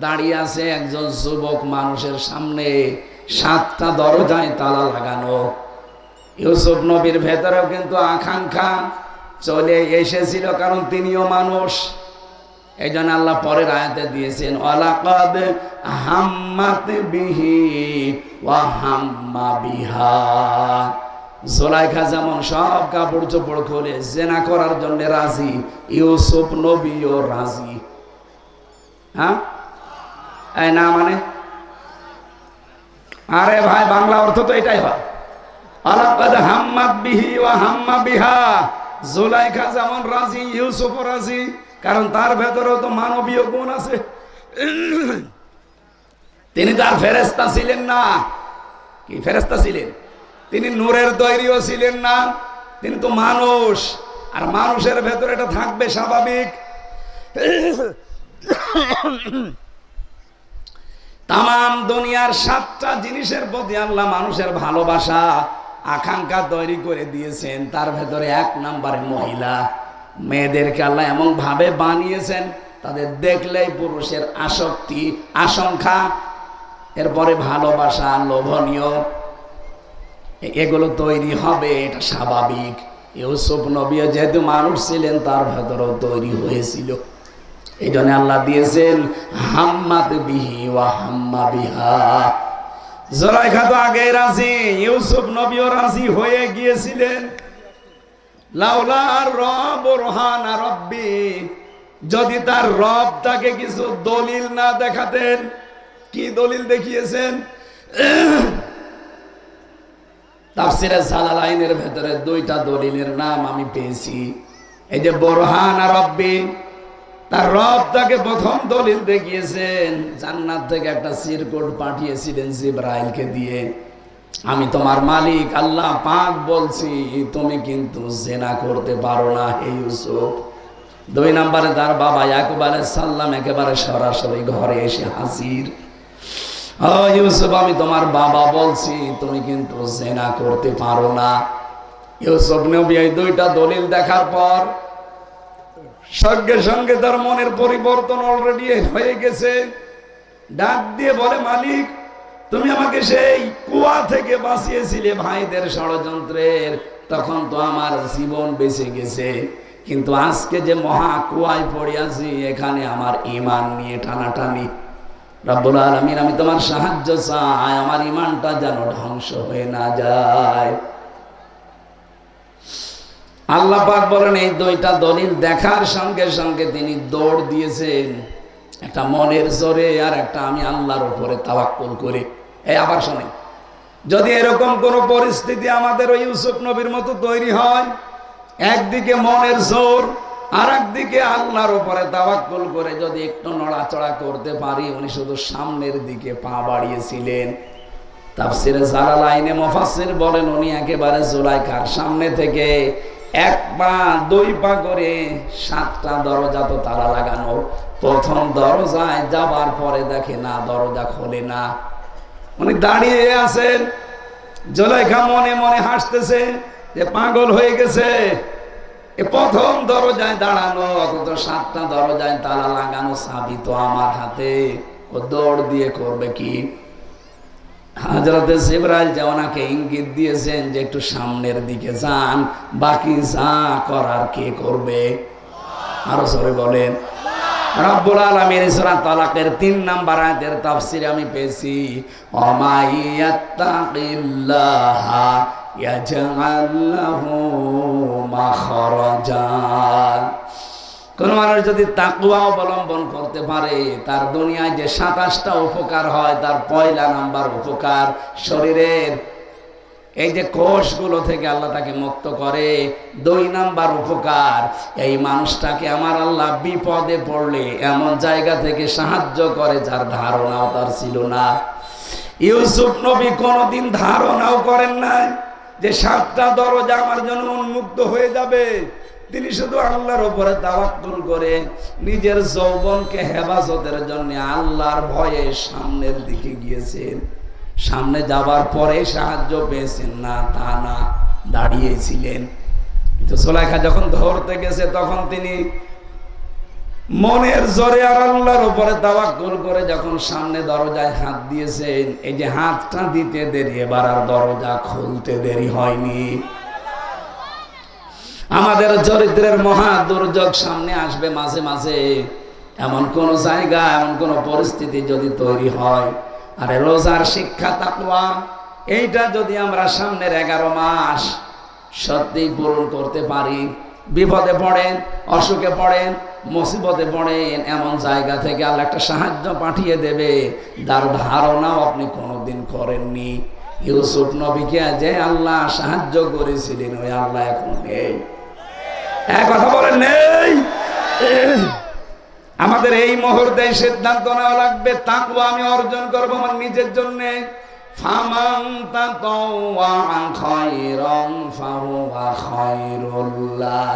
দাঁড়িয়ে আছে একজন যুবক মানুষের সামনে, 7টা দরজায় তালা লাগানো। ইউসুফ নবীর ভেতরেও কিন্তু আকাঙ্ক্ষা চলে এসেছিল, কারণ তিনিও মানুষ। এই জন্য আল্লাহ পরের আয়াতে দিয়েছেন ওয়ালাকাদ হাম্মাত বিহি ওয়া হাম্মা বিহা। জুলাইখা যেমন সব কাপড় চোপড় খুলে জেনা করার জন্য রাজি, ইউসুফ নবীও রাজি। হ্যাঁ, এই না মানে, আরে ভাই বাংলা অর্থ তো এটাই হয়। ওয়ালাকাদ হাম্মাত বিহি ওয়া হাম্মা বিহা। জুলাইখা যেমন রাজি, ইউসুফও রাজি, কারণ তার ভেতরেও তো মানবীয় গুণ আছে। তিনি তো আর ফেরেশতা ছিলেন না। কি ফেরেশতা ছিলেন? তিনি নূরের তৈরিও ছিলেন না, তিনি তো মানুষ। আর মানুষের ভেতরে এটা থাকবে স্বাভাবিক। তাম দুনিয়ার 7টা জিনিসের প্রতি আল্লাহ মানুষের ভালোবাসা আকাঙ্ক্ষা তৈরি করে দিয়েছেন। তার ভেতরে 1 নম্বরে মহিলা। মেয়েদেরকে আল্লাহ এমন ভাবে বানিয়েছেন তাদের দেখলেই পুরুষের আসক্তি, আশঙ্কা, এরপরে ভালোবাসা, লোভনীয়, এগুলো তৈরি হবে, এটা স্বাভাবিক। ইউসুফ নবী যেহেতু মানুষ ছিলেন তার ভেতরেও তৈরি হয়েছিল। এই জন্য আল্লাহ দিয়েছেন হাম্মাত বিহি ওয়া হাম্মা বিহা। জুলাইখা তো আগে রাজি, ইউসুফ নবীও রাজি হয়ে গিয়েছিলেন। লাউলা রব রহানা রব্বি, যদি তার রব তাকে কিছু দলিল না দেখাতেন। কি দলিল দেখিয়েছেন? তাফসিরে জালালাইনের ভেতরে 2টা দলিলের নাম আমি পেয়েছি। এই যে বরহানা রব্বি, তার রব তাকে প্রথম দলিল দেখিয়েছেন, জান্নাত থেকে একটা চিরকুট পাঠিয়েছিলেন জিবরাইলকে দিয়ে, আমি তোমার মালিক আল্লাহ পাক বলছি তুমি কিন্তু জিনা করতে পারো না হে ইউসুফ। 2 নম্বরে তার বাবা ইয়াকুব আলাইহিস সালাম একেবারে সরাসরি ঘরে এসে হাজির। ও ইউসুফ, আমি তোমার বাবা বলছি তুমি কিন্তু জিনা করতে পারো না। ইউসুফ নবী এই 2টা দলিল দেখার পর সঙ্গে সঙ্গে তার মনের পরিবর্তন অলরেডি হয়ে গেছে। ডাক দিয়ে বলে, মালিক তুমি আমাকে সেই কুয়া থেকে বাঁচিয়েছিলে ভাইদের ষড়যন্ত্রের, তখন তো আমার জীবন বেঁচে গেছে, কিন্তু আজকে যে মহা কুয়ায় পড়ে আছি এখানে আমার ঈমান নিয়ে টানাটানি। রব্বুল আলামিন, আমি তোমার সাহায্য চাই, আমার ঈমানটা যেন ধ্বংস হয়ে না যায়। আল্লাহ পাক বলেন এই 2টা দলিল দেখার সঙ্গে সঙ্গে তিনি দৌড় দিয়েছেন, একটা মনের জোরে আর একটা আমি আল্লাহর উপরে তাওয়াক্কুল করে। এই আবার শোনেন, যদি এরকম কোন পরিস্থিতি আমাদের ওই ইউসুফ নবীর মতো তৈরি হয়, একদিকে মনের জোর আর একদিকে আল্লাহর উপরে তাওয়াক্কুল করে যদি একটু নড়াচড়া করতে পারি। উনি শুধু সামনের দিকে পা বাড়িয়েছিলেন। তাফসিরে জালালাইনে মুফাসসির বলেন উনি একেবারে জুলাইখার সামনে থেকে 1 পা 2 পা করে 7টা দরজা তো তালা লাগানো, প্রথম দরজায় যাবার পরে দেখে না দরজা খোলে না। উনি দাঁড়িয়ে আছেন, জুলাইখা মনে মনে হাসতেছে যে পাগল হয়ে গেছে, এ প্রথম দরজায় দাঁড়ানো অথচ 7টা দরজায় তালা লাগানো, চাবি তো আমার হাতে, ও দৌড় দিয়ে করবে কি? হযরত জিবরাইল যে ওনাকে ইঙ্গিত দিয়েছেন যে একটু সামনের দিকে যান, বাকি যা করার কে করবে? আরো জোরে বলেন। রব্বুল আলামিন সূরা তালাকের 3 নম্বর আয়াতের তাফসীরে আমি পেয়েছি, ওমাইয়াত্তাকিল্লাহা ইয়াজআল লাহু মাখরাজা। কোন মানুষ যদি তাকওয়া অবলম্বন করতে পারে, তার দুনিয়ায় যে 27টা উপকার হয় তার 1 নাম্বার উপকার শরীরের এই যে কোষগুলো থেকে আল্লাহ তাকে মুক্ত করে। 2 নাম্বার উপকার, এই মানুষটাকে আমার আল্লাহ বিপদে পড়লে এমন জায়গা থেকে সাহায্য করে যার ধারণাও তার ছিল না। ইউসুফ নবী কোনোদিন ধারণাও করেন নাই যে 7টা দরজা আমার জন্য উন্মুক্ত হয়ে যাবে। তিনি শুধু আল্লাহর উপরে তাওয়াক্কুল করে নিজের যৌবনকে হেফাজতের জন্য আল্লাহর ভয়ে সামনের দিকে গিয়েছেন। সামনে যাবার পরে সাহায্য পেয়েছেন না তা না, দাঁড়িয়েছিলেন। কিন্তু জুলাইখা যখন ধরতে গেছে তখন তিনি মনের জোরে আর আল্লাহর উপরে তাওয়াক্কুল করে যখন সামনে দরজায় হাত দিয়েছেন, এই যে হাতটা দিতে দেরি, এবার আর দরজা খুলতে দেরি হয়নি। আমাদের চরিত্রের মহা দুর্যোগ সামনে আসবে মাঝে মাঝে, এমন কোন জায়গা, এমন কোন পরিস্থিতি যদি তৈরি হয়, আরে রোজার শিক্ষা তাকওয়া এইটা যদি আমরা সামনের 11 মাস সত্যি পূরণ করতে পারি, বিপদে পড়েন, অসুখে পড়েন, মুসিবতে পড়েন, এমন জায়গা থেকে আল্লাহ একটা সাহায্য পাঠিয়ে দেবে যার ধারণাও আপনি কোনোদিন করেননি। ইউসুফ নবীকে যে আল্লাহ সাহায্য করেছিলেন ওই আল্লাহ এখন নেই। এক কথা বলেন নেই। আমাদের এই মুহূর্তে সিদ্ধান্ত নেওয়া লাগবে, তাকওয়া আমি অর্জন করবো আমার নিজের জন্য। ফামান তাতাওয়া খায়রান ফাহুয়া খায়রুল্লাহ।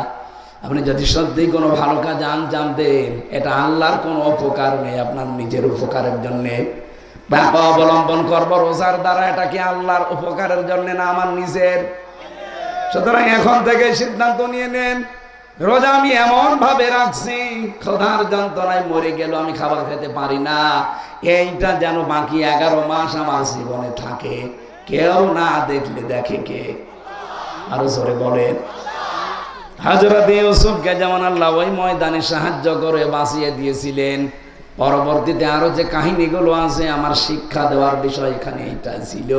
আপনি যদি সত্যি কোনো ভালো কাজ আঞ্জাম দেন, এটা আল্লাহর কোনো উপকার নেই, আপনার নিজের উপকারের জন্য। তাকওয়া অবলম্বন করবো রোজার দ্বারা, এটা কি আল্লাহর উপকারের জন্য না আমার নিজের? সুতরাং এখন থেকে সিদ্ধান্ত নিয়ে নেন, রোজা আমি এমন ভাবে রাখছি, ক্ষুধার যন্ত্রণায় মরে গেল আমি খাবার খেতে পারি না, এইটা যেন বাকি 11 মাস আমার জীবনে থাকে। কেউ না দেখলে দেখে কে? আরো জোরে বলেন। হযরত ইউসুফকে যেমন আল্লাহ ওই ময়দানে সাহায্য করে বাঁচিয়ে দিয়েছিলেন, পরবর্তীতে আরো যে কাহিনীগুলো আছে আমার শিক্ষা দেওয়ার বিষয় এখানে এইটা ছিল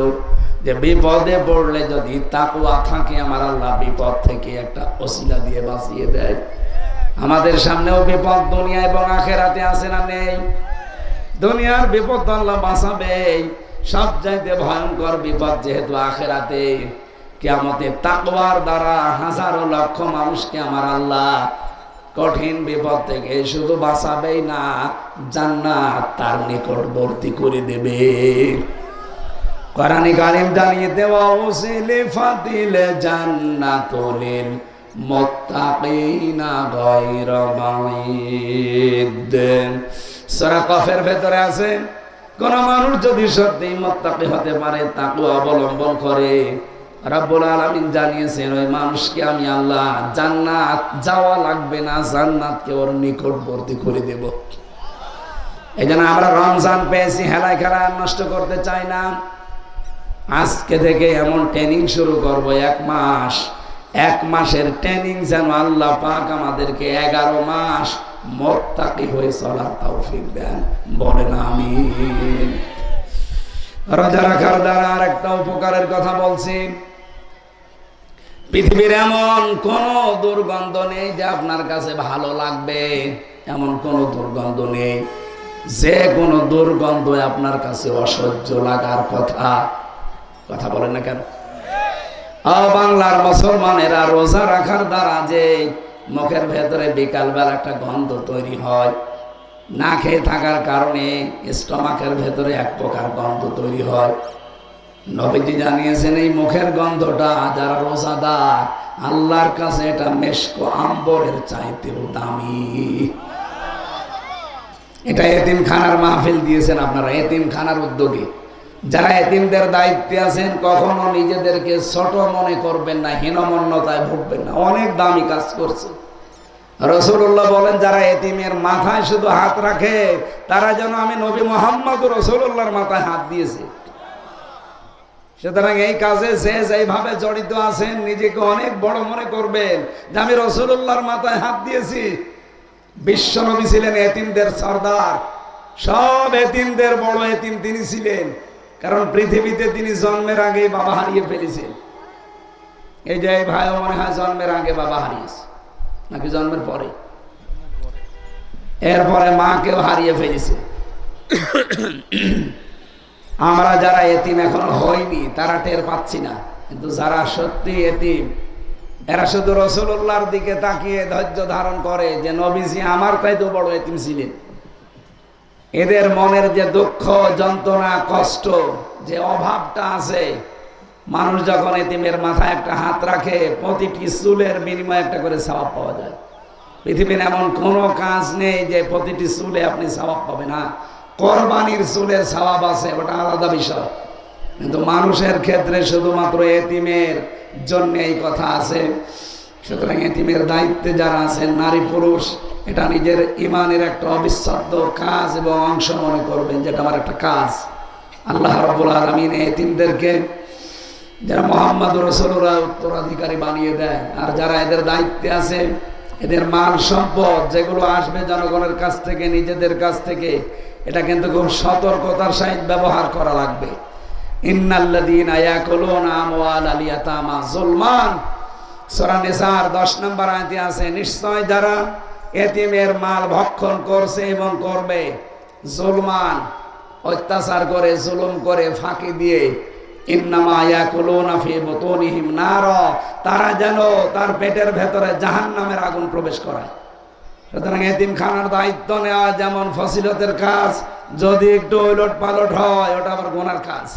যে বিপদে পড়লে যদি তাকওয়া থাকে, আমার আল্লাহ বিপদ থেকে একটা ওসিলা দিয়ে বাঁচিয়ে দেয়। আমাদের সামনেও বিপদ দুনিয়া এবং আখেরাতে আছে না নেই? দুনিয়ার বিপদ আল্লাহ বাঁচাবে, সবচাইতে ভয়ঙ্কর বিপদ যেহেতু আখেরাতে, কিয়ামতে তাকওয়ার দ্বারা হাজারো লক্ষ মানুষকে আমার আল্লাহ কঠিন বিপদ থেকে শুধু বাঁচাবেই না, জান্নাত তার নিকটবর্তী করে দেবে। কোরআনে কারীম জানিয়ে দেওয়া উসিলে ফাতিলে জান্নাতুল মুত্তাকিনা গায়রা বাঈদ। সূরা কফের ভেতরে আছে, কোন মানুষ যদি সত্যি মুত্তাকি হতে পারে, তাকওয়া অবলম্বন করে, রব্বুল আলামিন জানিয়েছেন ওই মানুষকে আমি আল্লাহ জান্নাত যাওয়া লাগবে না, জান্নাতকে ওর নিকটবর্তী করে দেব। এই জন্য আমরা রমজান পেয়েছি, হেলায় খেলায় নষ্ট করতে চাই না। আজকে থেকে এমন ট্রেনিং শুরু করব, 1 মাস, 1 মাসের ট্রেনিং যেন আল্লাহ পাক আমাদেরকে 11 মাস মুত্তাকি হয়ে চলার তৌফিক দেন। বলেন আমিন। রোজা রাখার দ্বারা আর একটা উপকারের কথা বলছি। পৃথিবীর এমন কোন দুর্গন্ধ নেই যে আপনার কাছে ভালো লাগবে, এমন কোন দুর্গন্ধ নেই। যে কোনো দুর্গন্ধ আপনার কাছে অসহ্য লাগার কথা। কথা বলেন না কেন? বাংলার মুসলমানেরা রোজা রাখার দ্বারা যে মুখের ভেতরে বিকালবেলা একটা গন্ধ তৈরি হয়, না খেয়ে থাকার কারণে স্টমাকের ভেতরে এক প্রকার গন্ধ তৈরি হয়। নবীজি জানিয়েছেন এই মুখের গন্ধটা যারা রোজাদার, আল্লাহর কাছে এটা মেশক আম্বরের চাইতেও দামি। এটা এতিমখানার মাহফিল দিয়েছেন আপনারা, এতিমখানার উদ্যোগে যারা এতিমদের দায়িত্বে আছেন, কখনো নিজেদেরকে ছোট মনে করবেন না, হীনমন্যতায় ভুগবেন না, অনেক দামি কাজ করছে। রাসূলুল্লাহ বলেন যারা এতিমের মাথায় শুধু হাত রাখে, তারা যেন আমি নবী মুহাম্মদ রাসূলুল্লাহর মাথায় হাত দিয়েছে। সুতরাং এই কাজে যে যেভাবে জড়িত আছেন, নিজেকে অনেক বড় মনে করবেন যে আমি রাসূলুল্লাহর মাথায় হাত দিয়েছি। বিশ্বনবী ছিলেন এতিমদের সর্দার, সব এতিমদের বড় এতিম তিনি ছিলেন, কারণ পৃথিবীতে তিনি জন্মের আগে বাবা হারিয়ে ফেলেছেন। এই যে ভাইও মনে হয় জন্মের আগে বাবা হারিয়েছে, নাকি জন্মের পরে? এরপরে মাকেও হারিয়ে ফেলেছে। আমরা যারা এতিম এখনো হয়নি তারা টের পাচ্ছি না, কিন্তু যারা সত্যি এতিম এরা শুধু রাসূলুল্লাহর দিকে তাকিয়ে ধৈর্য ধারণ করে যে নবীজি আমার চাইতেও বড় এতিম ছিলেন। এদের মনের যে দুঃখ, যন্ত্রণা, কষ্ট, যে অভাবটা আছে, মানুষ যখন এতিমের মাথায় একটা হাত রাখে, প্রতিটি চুলের বিনিময়ে একটা করে সওয়াব পাওয়া যায়। পৃথিবীর এমন কোনো কাজ নেই যে প্রতিটি চুলে আপনি সওয়াব পাবেন না। কোরবানির চুলের সওয়াব আছে, ওটা আলাদা বিষয়, কিন্তু মানুষের ক্ষেত্রে শুধুমাত্র এতিমের জন্য এই কথা আছে। সুতরাং এতিমের দায়িত্বে যারা আছেন, নারী পুরুষ, এটা নিজের ইমানের একটা অবিচ্ছেদ্য কাজ এবং অংশ মনে করবেন, যেটা আমার একটা কাজ। আল্লাহ রাব্বুল আলামিন এতিমদেরকে যারা মুহাম্মদ রাসূলুল্লাহ উত্তরাধিকারী বানিয়ে দেয়, আর যারা এদের দায়িত্বে আছে, এদের মাল সম্পদ যেগুলো আসবে জনগণের কাছ থেকে, নিজেদের কাছ থেকে, এটা কিন্তু খুব সতর্কতার সহিত ব্যবহার করা লাগবে। ইন্নাল্লাযীনা ইয়াকুলুনা আমওয়ালাল ইয়াতামা যুলমান, সূরা নিসার 10 নম্বর আয়াতে আছে, নিশ্চয় যারা এতিমের মাল ভক্ষণ করছে এবং করবে, যুলমান অত্যাচার করে, জুলুম করে, ফাঁকি দিয়ে, ইন্নামা ইয়াকুলুনা ফি বুতুনিহিম নার, তারা যেন তার পেটের ভেতরে জাহান্নামের আগুন প্রবেশ করায়। সুতরাং এতিমখানার দায়িত্ব নেওয়া যেমন ফজিলতের কাজ, যদি একটু ওলট পালট হয় ওটা আবার গোনার কাজ।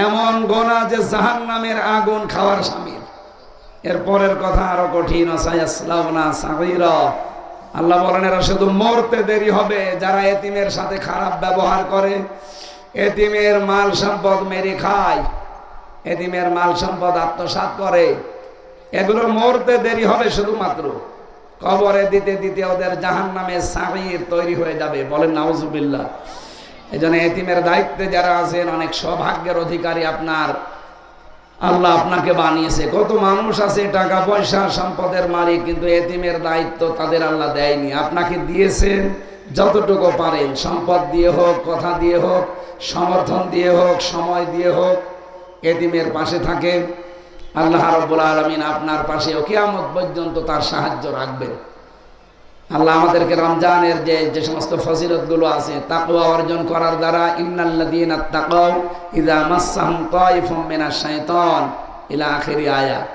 এমন গোনা যে জাহান্নামের আগুন খাওয়ার শামিল। এর পরের কথা আরো কঠিন, সায়াসলাউনা সাগীরা। আল্লাহ বলেন এরা শুধু মরতে দেরি হবে যারা এতিমের সাথে খারাপ ব্যবহার করে, এতিমের মাল সম্পদ মেরে খায়, এতিমের মাল সম্পদ আত্মসাৎ করে, এগুলো মরতে দেরি হবে। শুধুমাত্র কবরে দিতে দিতে ওদের জাহান্নামে সাগীর তৈরি হয়ে যাবে। বলেন নাউজুবিল্লাহ। এই জন্য এতিমের দায়িত্বে যারা আছেন অনেক সৌভাগ্যের অধিকারী আপনার, আল্লাহ আপনাকে বানিয়েছে। কত মানুষ আছে টাকা পয়সা সম্পদের মালিক, কিন্তু এতিমের দায়িত্ব তাদের আল্লাহ দেয়নি। আপনাকে দিয়েছেন যতটুকু পারেন, সম্পদ দিয়ে হোক, কথা দিয়ে হোক, সমর্থন দিয়ে হোক, সময় দিয়ে হোক, এতিমের পাশে থাকে। আল্লাহ রাব্বুল আলামিন আপনার পাশেও কিয়ামত পর্যন্ত তার সাহায্য রাখবেন। আল্লাহ আমাদেরকে রমজানের যে সমস্ত ফজিলতগুলো আছে তাকওয়া অর্জন করার দ্বারা, ইন্নাল্লাযীনা তাকাউ ইযা মাসসাহুম তায়িফুম মিনাশ শাইতান ইলা আখিরি আয়াত।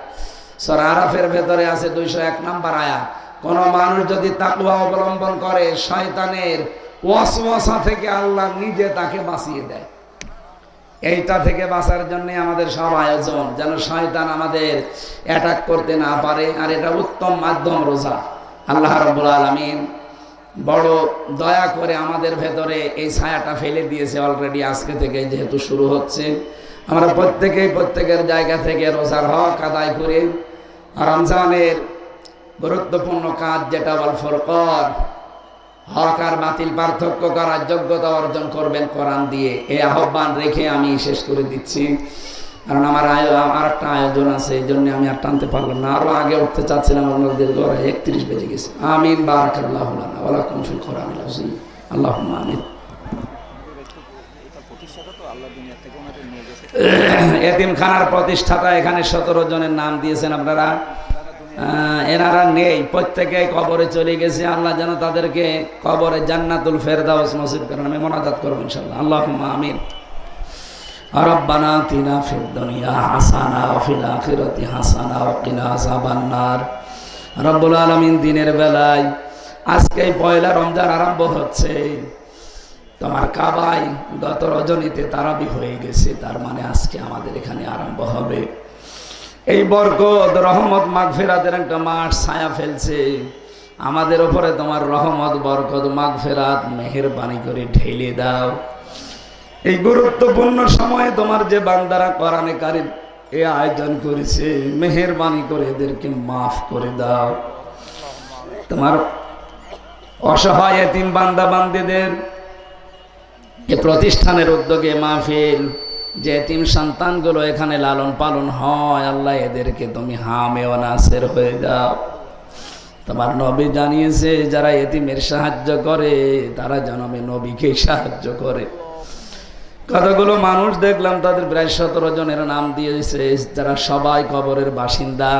সূরা আরাফের ভেতরে আছে 201 নম্বর আয়াত। কোন মানুষ যদি তাকওয়া অবলম্বন করে শয়তানের ওয়াসওয়াসা থেকে আল্লাহ নিজে তাকে বাঁচিয়ে দেয়। এইটা থেকে বাঁচার জন্য আমাদের সব আয়োজন, যেন শয়তান আমাদের অ্যাটাক করতে না পারে। আর এটা উত্তম মাধ্যম রোজা। আল্লাহ রাব্বুল আলামিন বড় দয়া করে আমাদের ভেতরে এই ছায়াটা ফেলে দিয়েছে অলরেডি। আজকে থেকে যেহেতু শুরু হচ্ছে, আমরা প্রত্যেকের জায়গা থেকে রোজার হক আদায় করে রমজানের গুরুত্বপূর্ণ কাজ যেটা ওয়াল ফুরকান, হক আর বাতিল পার্থক্য করার যোগ্যতা অর্জন করবেন কোরআন দিয়ে। এই আহ্বান রেখে আমি শেষ করে দিচ্ছি, কারণ আমার আর একটা আয়োজন আছে, এই জন্য আমি আর টানতে পারলাম না। আরো আগে উঠতে চাচ্ছিলাম, আপনাদের ঘরে 31 বেজে গেছে। আমিন। বারাকাল্লাহু লানা ওয়া লাকুম ফিল কোরআনিল আযীম। আল্লাহুম্মা আমিন। এতিমখানার প্রতিষ্ঠাতা এখানে 17 জনের নাম দিয়েছেন আপনারা। এনারা নেই, প্রত্যেকে কবরে চলে গেছে। আল্লাহ যেন তাদেরকে কবরে জান্নাতুল ফেরদাউস নসিব করেন। আমি মোনাজাত করব ইনশাআল্লাহ। আল্লাহুম্মা আমিন। রব্বানা আতিনা ফিদ দুনিয়া হাসানা ওয়া ফিল আখিরাতি হাসানা ওয়া কিনা আযাবান নার। রব্বুল আলামিন দিনের বেলায় আজকে পয়লা রমজান আরম্ভ হচ্ছে, তোমার কাবায় গত রজনীতে তারাবি হয়ে গেছে, তার মানে আজকে আমাদের এখানে আরম্ভ হবে। এই বরকত রহমত মাগফিরাতের একটা মাস ছায়া ফেলছে আমাদের উপরে। তোমার রহমত বরকত মাগফিরাত মেহেরবানি করে ঢেলে দাও। এই গুরুত্বপূর্ণ সময়ে তোমার যে বান্দারা কোরআনে কারীম এই আয়োজন করেছে, মেহেরবানি করে এদেরকে মাফ করে দাও। তোমার অসহায় এতিম বান্দা বান্দীদের এই প্রতিষ্ঠানের উদ্যোগে মাহফিল, যে এতিম সন্তানগুলো এখানে লালন পালন হয়, আল্লাহ এদেরকে তুমি হামে ও নাসের হয়ে দাও। তোমার নবী জানিয়েছে যারা এতিমের সাহায্য করে তারা জনমে নবীকে সাহায্য করে। কতগুলো মানুষ দেখলাম, তাদের প্রায় 17 জনের নাম দিয়েছে, যারা সবাই কবরের বাসিন্দা।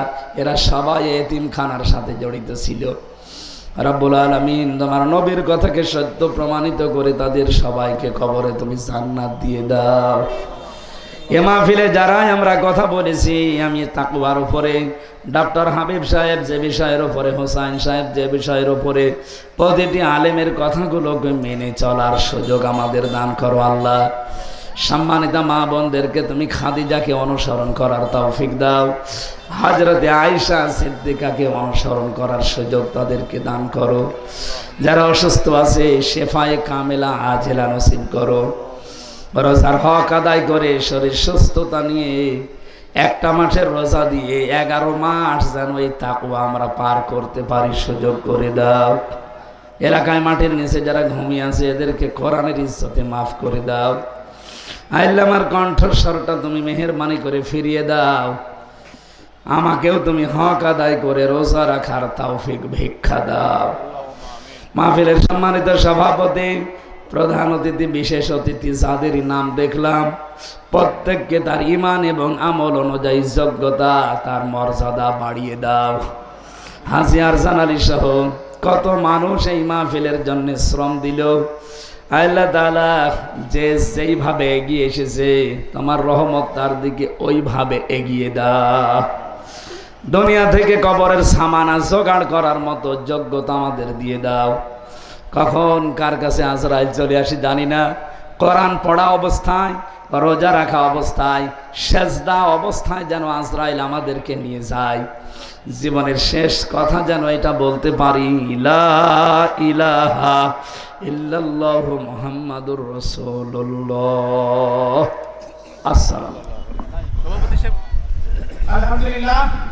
এরা সবাই এতিমখানার সাথে জড়িত ছিল। রব্বুল আলামিন তোমার নবীর কথাকে সত্য প্রমাণিত করে তাদের সবাইকে কবরে তুমি জান্নাত দিয়ে দাও। এ মাহফিলে যারাই আমরা কথা বলেছি, আমি তাকওয়ার উপরে, ডক্টর হাবিব সাহেব যে বিষয়ের উপরে, হোসাইন সাহেব যে বিষয়ের উপরে, প্রতিটি আলেমের কথাগুলোকে মেনে চলার সুযোগ আমাদের দান করো আল্লাহ। সম্মানিতা মা বোনদেরকে তুমি খাদিজাকে অনুসরণ করার তৌফিক দাও। হযরতে আয়েশা সিদ্দিকাকে অনুসরণ করার সুযোগ তাদেরকে দান করো। যারা অসুস্থ আছে শেফায়ে কামেলা আজেলা নসিব করো। রোজার হক আদায় করে শরীর সুস্থতা নিয়ে একটা মাসের রোজা দিয়ে 11 মাস যেন এই তাকওয়া আমরা পার করতে পারি সুযোগ করে দাও। এলাকায় মাটির নিচে যারা ঘুমিয়ে আছে এদেরকে কোরআনের ইজ্জতে মাফ করে দাও। আল্লাহ আমার কণ্ঠস্বরটা তুমি মেহেরবানি করে ফিরিয়ে দাও। আমাকেও তুমি হক আদায় করে রোজা রাখার তৌফিক ভিক্ষা দাও। মাহফিলের সম্মানিত সভাপতি, প্রধান অতিথি, বিশেষ অতিথি যাদেরই নাম দেখলাম, প্রত্যেককে তার ঈমান এবং আমল অনুযায়ী যোগ্যতা, তার মর্যাদা বাড়িয়ে দাও। হাজী আরজান আলী সহ কত মানুষ এই মাহফিলের জন্য শ্রম দিল। আল্লাহ তাআলা যে যেইভাবে এগিয়ে এসেছে তোমার রহমত তার দিকে ওইভাবে এগিয়ে দাও। দুনিয়া থেকে কবরের সামানা জোগাড় করার মতো যোগ্যতা আমাদের দিয়ে দাও। কখন কার কাছে আজরাইল চলে আসি জানি না। কোরআন পড়া অবস্থায়, রোজা রাখা অবস্থায়, সেজদা অবস্থায় যেন আজরাইল আমাদেরকে নিয়ে যায়। জীবনের শেষ কথা যেন এটা বলতে পারি, লা ইলাহা ইল্লাল্লাহু মুহাম্মাদুর রাসূলুল্লাহ। আসসালামু আলাইকুম। আলহামদুলিল্লাহ।